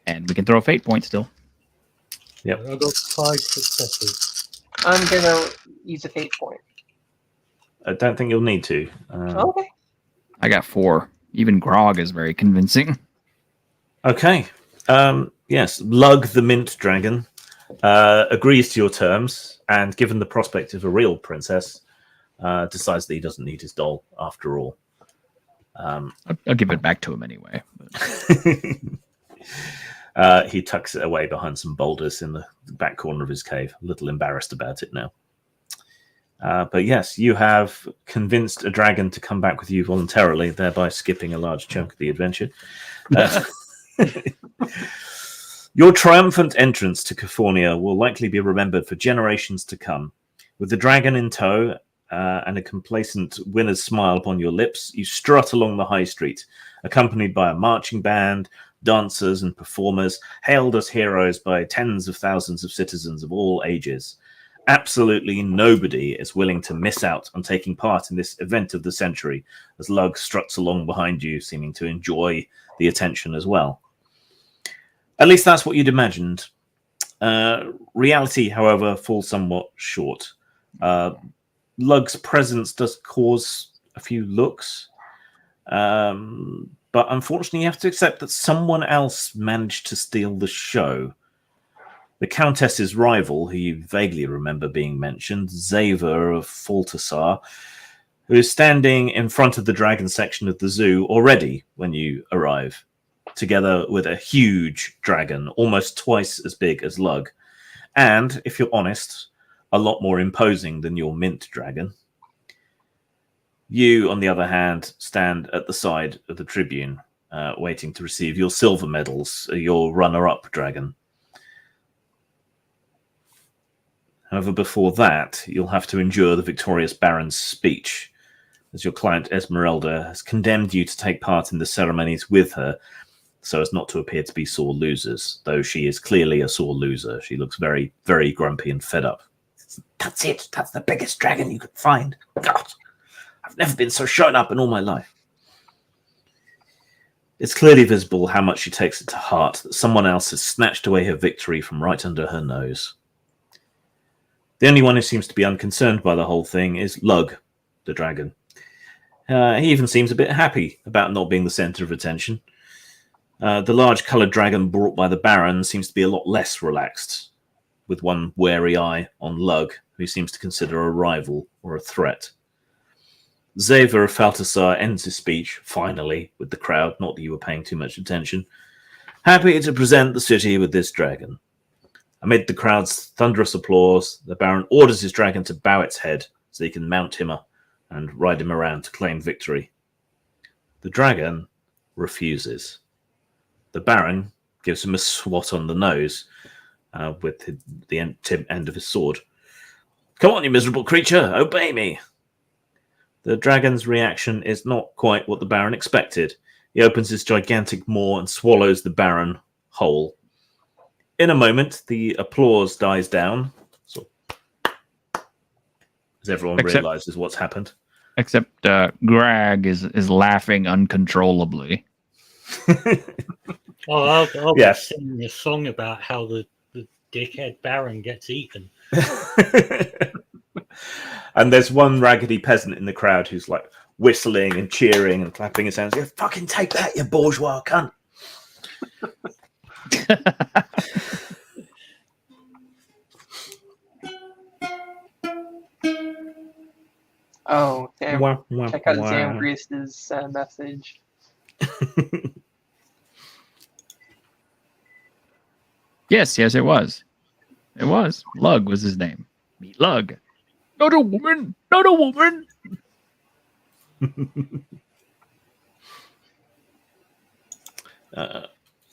And we can throw a fate point still. Yep. I got 5 successes. I'm gonna use a fate point. I don't think you'll need to. Okay. I got 4. Even Grog is very convincing. Okay. Yes, Lug the Mint Dragon agrees to your terms, and given the prospect of a real princess, decides that he doesn't need his doll after all. I'll give it back to him anyway. He tucks it away behind some boulders in the back corner of his cave, a little embarrassed about it now. But yes, you have convinced a dragon to come back with you voluntarily, thereby skipping a large chunk of the adventure. Your triumphant entrance to Kaphornia will likely be remembered for generations to come. With the dragon in tow and a complacent winner's smile upon your lips, you strut along the high street, accompanied by a marching band, dancers and performers, hailed as heroes by tens of thousands of citizens of all ages. Absolutely nobody is willing to miss out on taking part in this event of the century, as Lug struts along behind you, seeming to enjoy the attention as well. At least that's what you'd imagined. Reality, however, falls somewhat short. Lug's presence does cause a few looks, but unfortunately you have to accept that someone else managed to steal the show. The Countess's rival, who you vaguely remember being mentioned, Zaver of Faltasar, who is standing in front of the dragon section of the zoo already when you arrive, together with a huge dragon, almost twice as big as Lug, and, if you're honest, a lot more imposing than your mint dragon. You, on the other hand, stand at the side of the tribune, waiting to receive your silver medals, your runner-up dragon. However, before that, you'll have to endure the victorious Baron's speech, as your client Esmeralda has condemned you to take part in the ceremonies with her, so as not to appear to be sore losers, though she is clearly a sore loser. She looks very, very grumpy and fed up. That's it. That's the biggest dragon you could find. God, I've never been so shown up in all my life. It's clearly visible how much she takes it to heart that someone else has snatched away her victory from right under her nose. The only one who seems to be unconcerned by the whole thing is Lug, the dragon. He even seems a bit happy about not being the center of attention. The large coloured dragon brought by the Baron seems to be a lot less relaxed, with one wary eye on Lug, who seems to consider a rival or a threat. Xaver of Faltasar ends his speech, finally, with the crowd, not that you were paying too much attention. Happy to present the city with this dragon. Amid the crowd's thunderous applause, the Baron orders his dragon to bow its head so he can mount him up and ride him around to claim victory. The dragon refuses. The Baron gives him a swat on the nose with the end of his sword. Come on, you miserable creature, obey me. The dragon's reaction is not quite what the Baron expected. He opens his gigantic maw and swallows the Baron whole. In a moment, the applause dies down, so as everyone realizes what's happened. Except Greg is laughing uncontrollably. I'll be singing a song about how the dickhead Baron gets eaten. And there's one raggedy peasant in the crowd who's like whistling and cheering and clapping his hands. You fucking take that, you bourgeois cunt. Oh, damn. Check out Sam Priest's message. Yes, it was. It was. Lug was his name. Meet Lug. Not a woman. Not a woman.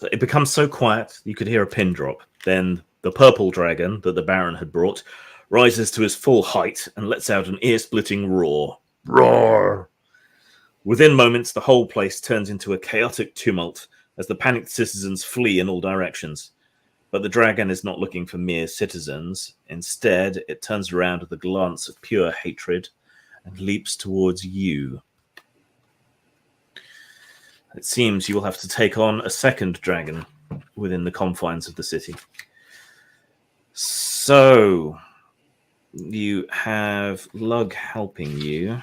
It becomes so quiet you could hear a pin drop. Then the purple dragon that the Baron had brought rises to his full height and lets out an ear-splitting roar. Roar! Within moments, the whole place turns into a chaotic tumult as the panicked citizens flee in all directions. But the dragon is not looking for mere citizens. Instead, it turns around with a glance of pure hatred and leaps towards you. It seems you will have to take on a second dragon within the confines of the city. So, you have Lug helping you.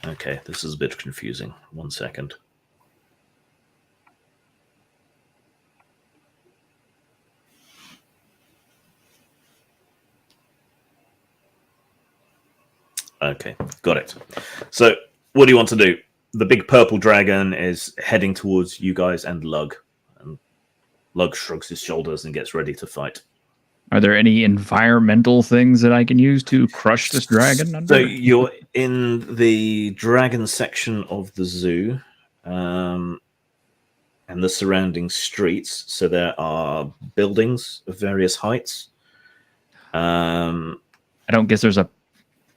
Okay, this is a bit confusing. 1 second. Okay, got it. So, what do you want to do? The big purple dragon is heading towards you guys and Lug. And Lug shrugs his shoulders and gets ready to fight. Are there any environmental things that I can use to crush this dragon? So you're in the dragon section of the zoo and the surrounding streets. So there are buildings of various heights. I don't guess there's a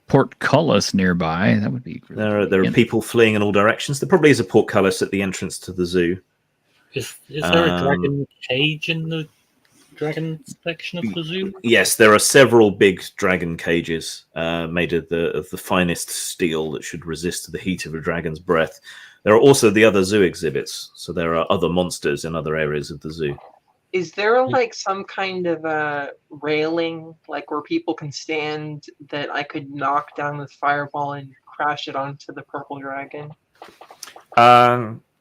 portcullis nearby. That would be really there are people fleeing in all directions. There probably is a portcullis at the entrance to the zoo. Is there a dragon cage in the dragon section of the zoo? Yes, there are several big dragon cages made of the finest steel that should resist the heat of a dragon's breath. There are also the other zoo exhibits, so there are other monsters in other areas of the zoo. Is there like some kind of railing, like where people can stand, that I could knock down this fireball and crash it onto the purple dragon?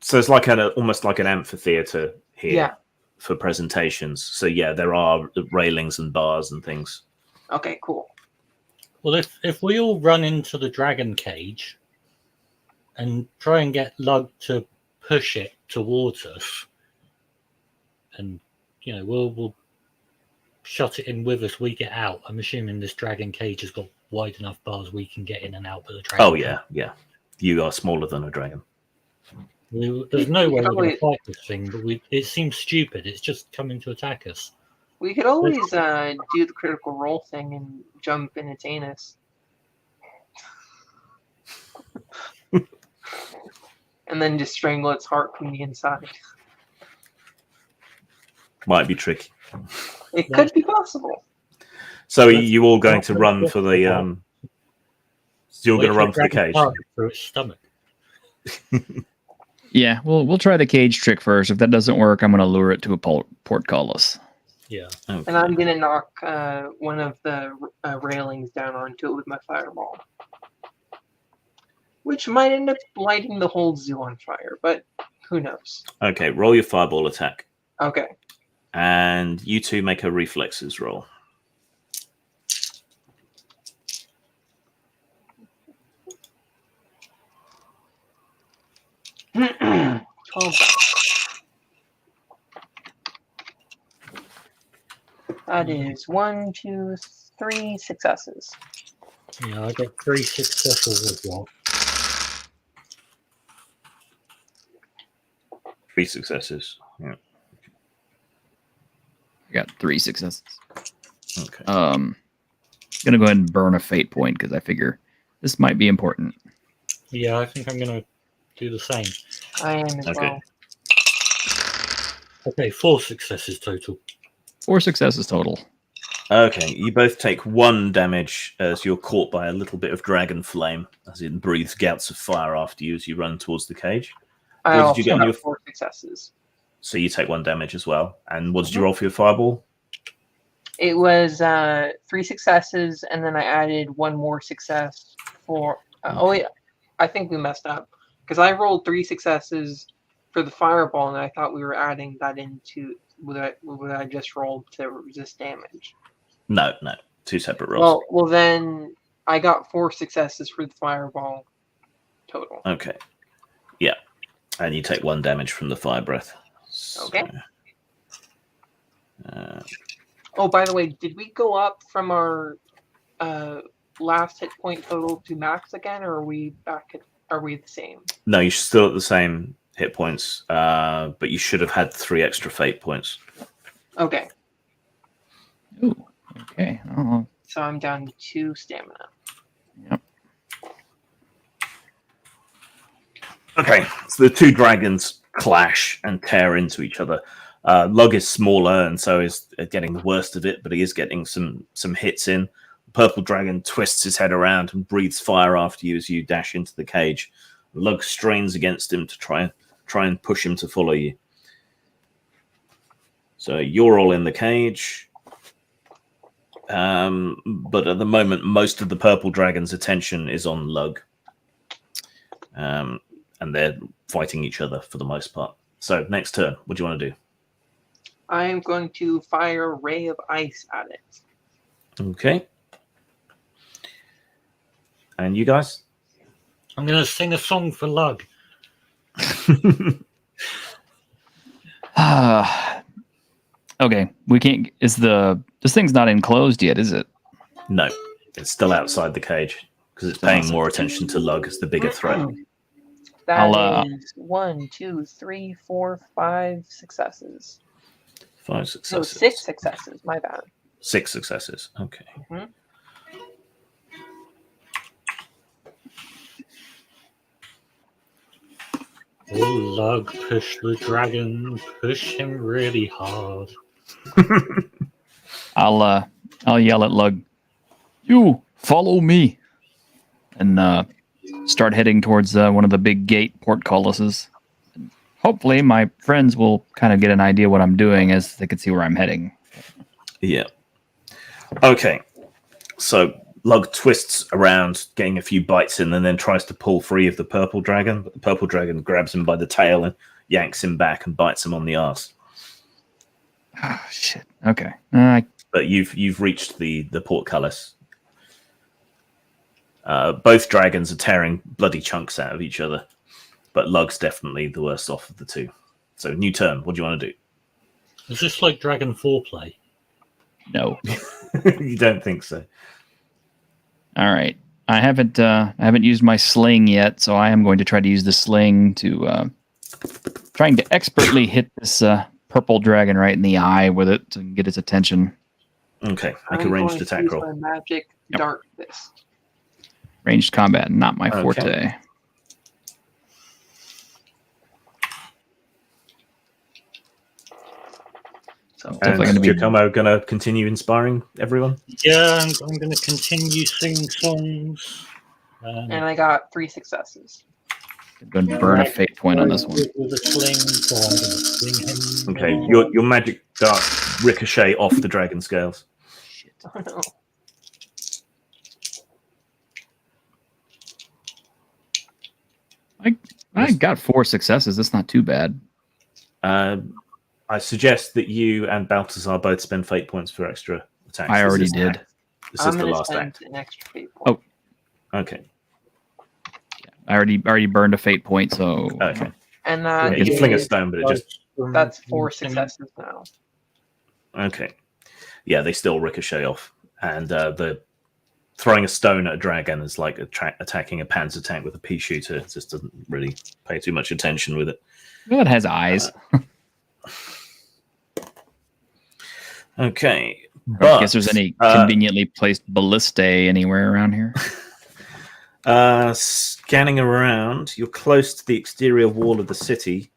So it's like almost like an amphitheater here Yeah. for presentations. So yeah, there are railings and bars and things. Okay, cool. Well, if we all run into the dragon cage and try and get Lug to push it towards us, and we'll shut it in with us. We get out. I'm assuming this dragon cage has got wide enough bars we can get in and out. But the dragon. Oh yeah, yeah. You are smaller than a dragon. There's no way we're going to always- fight this thing, but it seems stupid. It's just coming to attack us. We could always do the critical role thing and jump in its anus. And then just strangle its heart from the inside. Might be tricky. It could be possible. So are you all going to run for the? So you're going to run for the cage. Through its stomach. Yeah, we'll try the cage trick first. If that doesn't work, I'm going to lure it to a portcullis. Yeah. Okay. And I'm going to knock one of the railings down onto it with my fireball. Which might end up lighting the whole zoo on fire, but who knows? Okay, roll your fireball attack. Okay. And you two make a reflexes roll. That is 1, 2, 3 successes. Yeah, I got 3 successes as well. 3 successes. Yeah. I got 3 successes. Okay. Gonna go ahead and burn a fate point because I figure this might be important. Yeah, I think I'm going to do the same. I am as Okay. well. Okay, 4 successes total. 4 successes total. Okay, you both take 1 damage as you're caught by a little bit of dragon flame, as it breathes gouts of fire after you as you run towards the cage. I What did also you get on got your- 4 successes. So you take 1 damage as well. And what did you roll for your fireball? It was 3 successes, and then I added 1 more success for. Oh wait, I think we messed up because I rolled 3 successes for the fireball, and I thought we were adding that into what I just rolled to resist damage. No, 2 separate rolls. Well, then I got 4 successes for the fireball total. Okay. Yeah. And you take 1 damage from the fire breath. So, Okay. Oh, by the way, did we go up from our last hit point total to max again, or are we back at? Are we the same? No, you're still at the same hit points, but you should have had 3 extra fate points. Okay, Ooh, okay. Oh, so I'm down to 2 stamina. yep. Okay, so the 2 dragons clash and tear into each other. Lug is smaller and so is getting the worst of it, but he is getting some hits in. The purple dragon twists his head around and breathes fire after you as you dash into the cage. Lug strains against him to try and push him to follow you. So you're all in the cage. But at the moment, most of the purple dragon's attention is on Lug. And they're fighting each other for the most part. So next turn, what do you want to do? I am going to fire a ray of ice at it. Okay. And you guys? I'm going to sing a song for Lug. Okay, we can't. This thing's not enclosed yet, is it? No, it's still outside the cage because it's paying more attention to Lug as the bigger threat. That is 1, 2, 3, 4, 5 successes. 5 No, successes. 6 successes. My bad. 6 successes. Okay. Mhm. Oh, Lug, push the dragon. Push him really hard. I'll yell at Lug. You follow me, and start heading towards one of the big gate portcullises. Hopefully, my friends will kind of get an idea what I'm doing as they can see where I'm heading. Yeah. Okay. So Lug twists around, getting a few bites in, and then tries to pull free of the purple dragon. But the purple dragon grabs him by the tail and yanks him back and bites him on the arse. Oh, shit. Okay. But you've reached the portcullis. Both dragons are tearing bloody chunks out of each other, but Lug's definitely the worst off of the two. So, new turn. What do you want to do? Is this like Dragon foreplay? No. You don't think so? All right. I haven't used my sling yet, so I am going to try to use the sling to trying to expertly hit this purple dragon right in the eye with it to get its attention. Okay, make a I'm ranged going to attack use roll. my magic Yep. dart fist. Ranged combat, not my Okay. forte. So And Definitely is gonna be- Giacomo going to continue inspiring everyone? Yeah, I'm going to continue singing songs. and I got 3 successes. I'm going to burn a fate point on this one. With a sling, so I'm going to sling him. Okay, your magic darts ricochet off the dragon scales. Shit. Oh no. I got 4 successes. That's not too bad. I suggest that you and Balthazar both spend fate points for extra attacks. I This already is- did. This I'm is the gonna last spend act. an extra fate point. Okay. I already burned a fate point, so Okay. And Yeah, that you can fling a is, stone, but it just that's 4 successes now. okay. Yeah, they still ricochet off, and the throwing a stone at a dragon is like attacking a panzer tank with a pea shooter. It just doesn't really pay too much attention with it. well, it has eyes. Okay, I don't but guess there's any conveniently placed ballistae anywhere around here. Scanning around, you're close to the exterior wall of the city,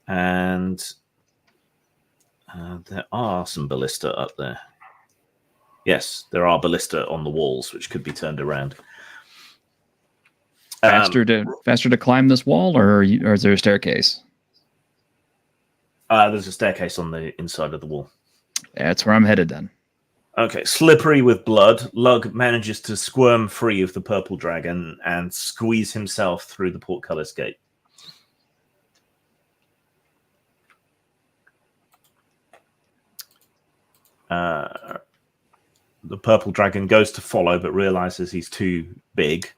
and there are some ballista up there. Yes, there are ballista on the walls, which could be turned around. Faster to climb this wall, or is there a staircase? There's a staircase on the inside of the wall. That's where I'm headed then. Okay, slippery with blood, Lug manages to squirm free of the purple dragon and squeeze himself through the portcullis gate. The purple dragon goes to follow, but realizes he's too big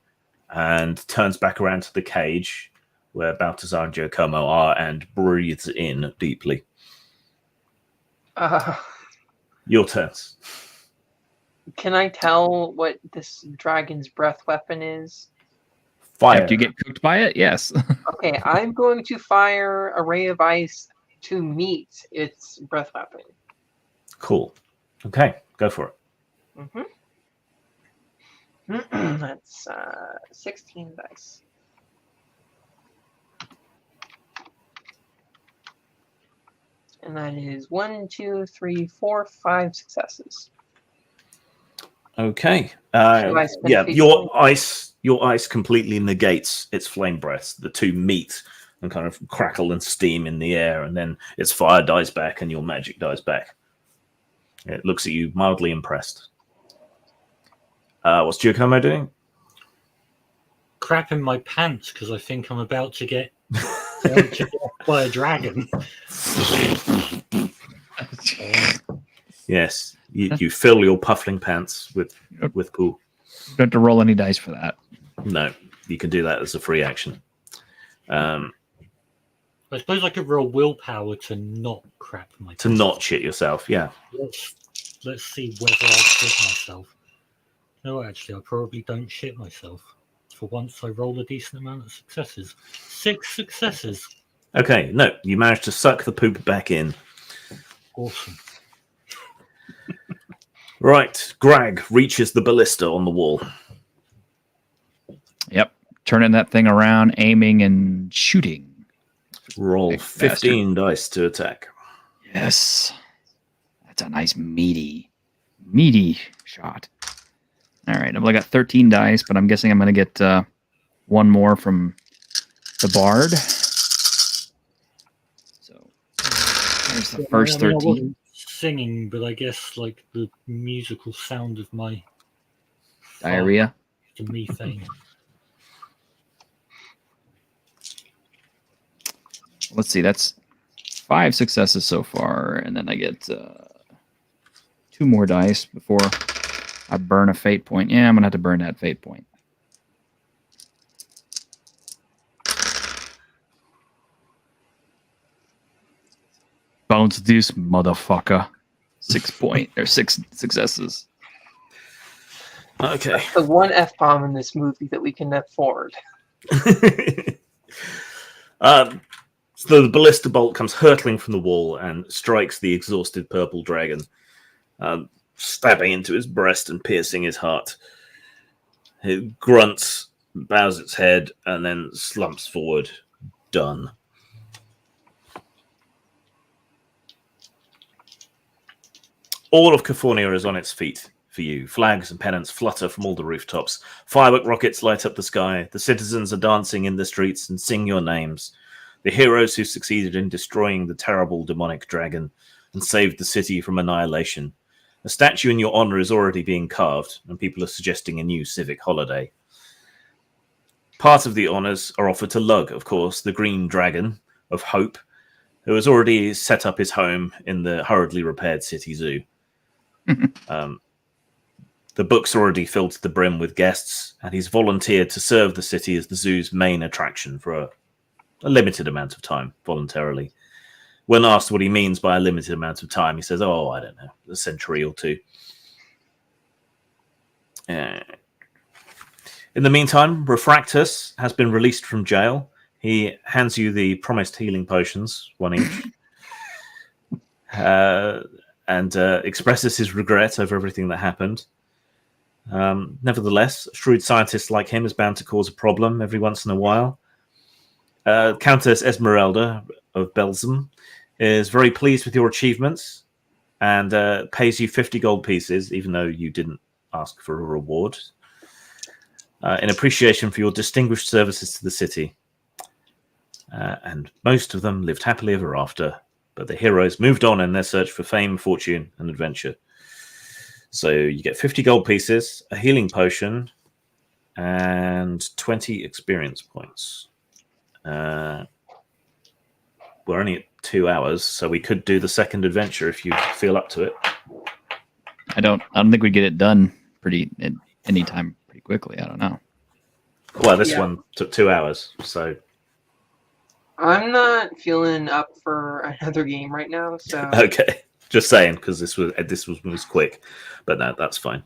and turns back around to the cage where Balthazar and Giacomo are and breathes in deeply. Your turns. Can I tell what this dragon's breath weapon is? Fire. After you get cooked by it, yes. Okay, I'm going to fire a ray of ice to meet its breath weapon. Cool. Okay, go for it. That's 16 dice. And that is 1, 2, 3, 4, 5 successes. Okay. Should I spend Yeah, fate your point? ice completely negates its flame breaths. The two meet and kind of crackle and steam in the air, and then its fire dies back and your magic dies back. It looks at you mildly impressed. What's Giacomo doing? Crap in my pants because I think I'm about to get tortured by a dragon. Yes, you fill your puffling pants with poo. You don't have to roll any dice for that. No, you can do that as a free action. I suppose I could roll willpower to not crap my pants. To not shit yourself, yeah. Let's see whether I'll shit myself. No, actually, I probably don't shit myself. For once, I roll a decent amount of successes. 6 successes. Okay, no, you managed to suck the poop back in. Awesome. Right, Greg reaches the ballista on the wall. Yep. Turning that thing around, aiming and shooting. Roll Big 15 dice to attack. Yes. That's a nice meaty shot. All right. I've only got 13 dice, but I'm guessing I'm going to get one more from the bard. So there's the first I 13. wasn't singing, but I guess like the musical sound of my Diarrhea. The methane. Let's see. That's 5 successes so far, and then I get 2 more dice before I burn a fate point. Yeah, I'm gonna have to burn that fate point. Bones deuce, motherfucker. 6 successes. Okay. The one F-bomb in this movie that we can afford. So the ballista bolt comes hurtling from the wall and strikes the exhausted purple dragon, stabbing into his breast and piercing his heart. It grunts, bows its head, and then slumps forward. Done. All of Kaphornia is on its feet for you. Flags and pennants flutter from all the rooftops. Firework rockets light up the sky. The citizens are dancing in the streets and sing your names. The heroes who succeeded in destroying the terrible demonic dragon and saved the city from annihilation. A statue in your honor is already being carved, and people are suggesting a new civic holiday. Part of the honors are offered to Lug, of course, the green dragon of hope, who has already set up his home in the hurriedly repaired city zoo. The book's already filled to the brim with guests, and he's volunteered to serve the city as the zoo's main attraction for a limited amount of time, voluntarily. When asked what he means by a limited amount of time, he says, "Oh, I don't know, a century or two." In the meantime, Refractus has been released from jail. He hands you the promised healing potions, 1 each, and expresses his regret over everything that happened. Nevertheless, a shrewd scientist like him is bound to cause a problem every once in a while. Countess Esmeralda of Belzum is very pleased with your achievements and pays you 50 gold pieces, even though you didn't ask for a reward, in appreciation for your distinguished services to the city. And most of them lived happily ever after, but the heroes moved on in their search for fame, fortune, and adventure. So you get 50 gold pieces, a healing potion, and 20 experience points. We're only at 2 hours, so we could do the second adventure if you feel up to it. I don't think we get it done anytime pretty quickly. I don't know. Well, this one took 2 hours, so I'm not feeling up for another game right now, so okay. Just saying, because this was quick, but no, that's fine.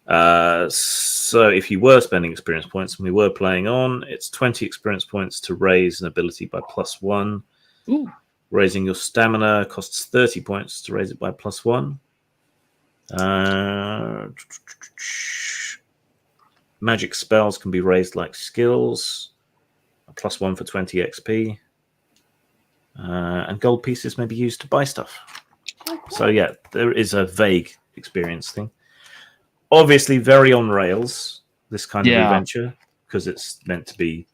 So if you were spending experience points and we were playing on, it's 20 experience points to raise an ability by +1. Ooh. Raising your stamina costs 30 points to raise it by +1. Magic spells can be raised like skills, +1 for 20 XP. And gold pieces may be used to buy stuff. So yeah, there is a vague experience thing. Obviously, very on rails, this kind of adventure, because it's meant to be,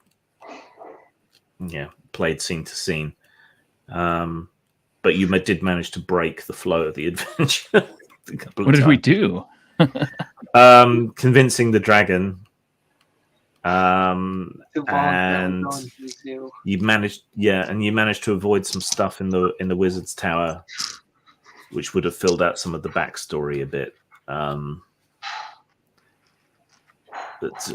played scene to scene. But you did manage to break the flow of the adventure. What did we do? Convincing the dragon. And you managed to avoid some stuff in the wizard's tower, which would have filled out some of the backstory a bit.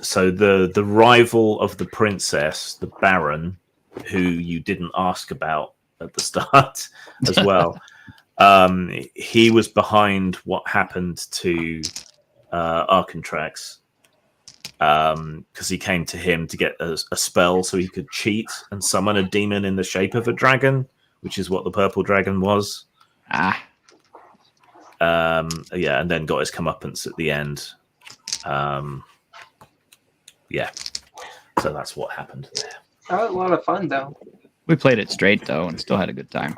So the rival of the princess, the Baron, who you didn't ask about at the start as well, he was behind what happened to Arcantrax, because he came to him to get a spell so he could cheat and summon a demon in the shape of a dragon, which is what the purple dragon was. And then got his comeuppance at the end. So that's what happened there. That was a lot of fun, though. We played it straight though, and still had a good time.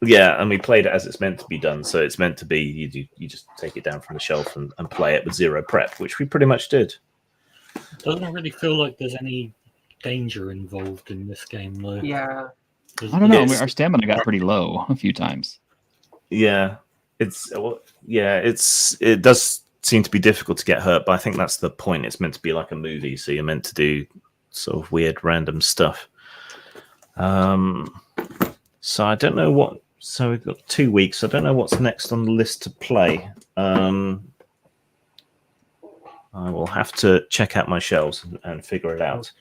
Yeah, and we played it as it's meant to be done. So it's meant to be you just take it down from the shelf and play it with zero prep, which we pretty much did. Doesn't really feel like there's any danger involved in this game, though. Yeah. I don't know. Our stamina got pretty low a few times. Yeah, it does seem to be difficult to get hurt, but I think that's the point. It's meant to be like a movie, so you're meant to do sort of weird, random stuff. So I don't know what. So we've got 2 weeks. I don't know what's next on the list to play. I will have to check out my shelves and figure it out.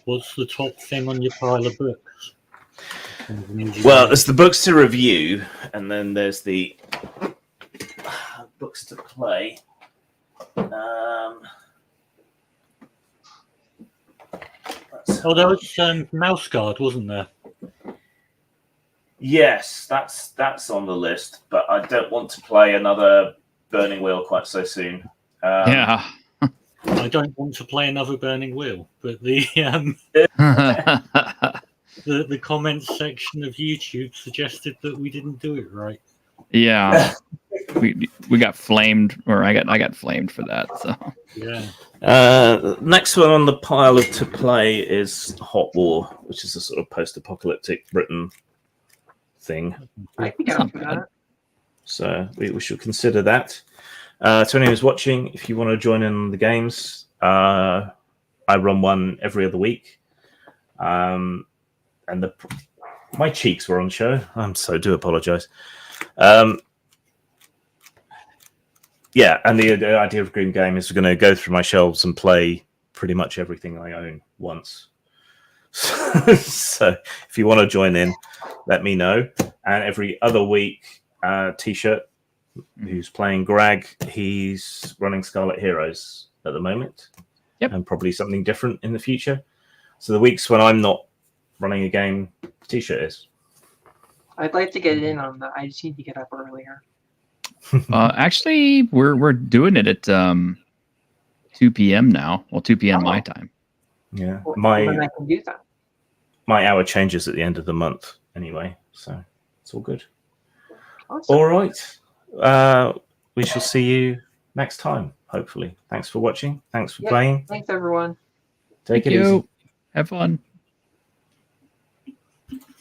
What's the top thing on your pile of books? Well, there's the books to review, and then there's the books to play. Oh, there was Mouse Guard, wasn't there? Yes, that's on the list, but I don't want to play another Burning Wheel quite so soon. Yeah. I don't want to play another Burning Wheel, but the the comments section of YouTube suggested that we didn't do it right. Yeah. we got flamed, or I got flamed for that. So yeah. Next one on the pile of to play is Hot War, which is a sort of post-apocalyptic Britain thing. I can get up for that. So we should consider that. To anyone who's watching, if you want to join in on the games, I run one every other week. And my cheeks were on show. Do apologize. Yeah, and the idea of Green Game is we're going to go through my shelves and play pretty much everything I own once. So if you want to join in, let me know. And every other week, T-shirt, who's playing Greg, he's running Scarlet Heroes at the moment. Yep. And probably something different in the future. So the weeks when I'm not running a game, T-shirt is. I'd like to get in on that. I just need to get up earlier. Actually, we're doing it at 2 p.m. now. Well, 2 p.m. my time. Yeah, Well, then I can do that. my hour changes at the end of the month anyway, so it's all good. Awesome. All right, we shall see you next time. Hopefully, thanks for watching. Thanks for playing. Thanks, everyone. Take Thank it you. easy. Have fun.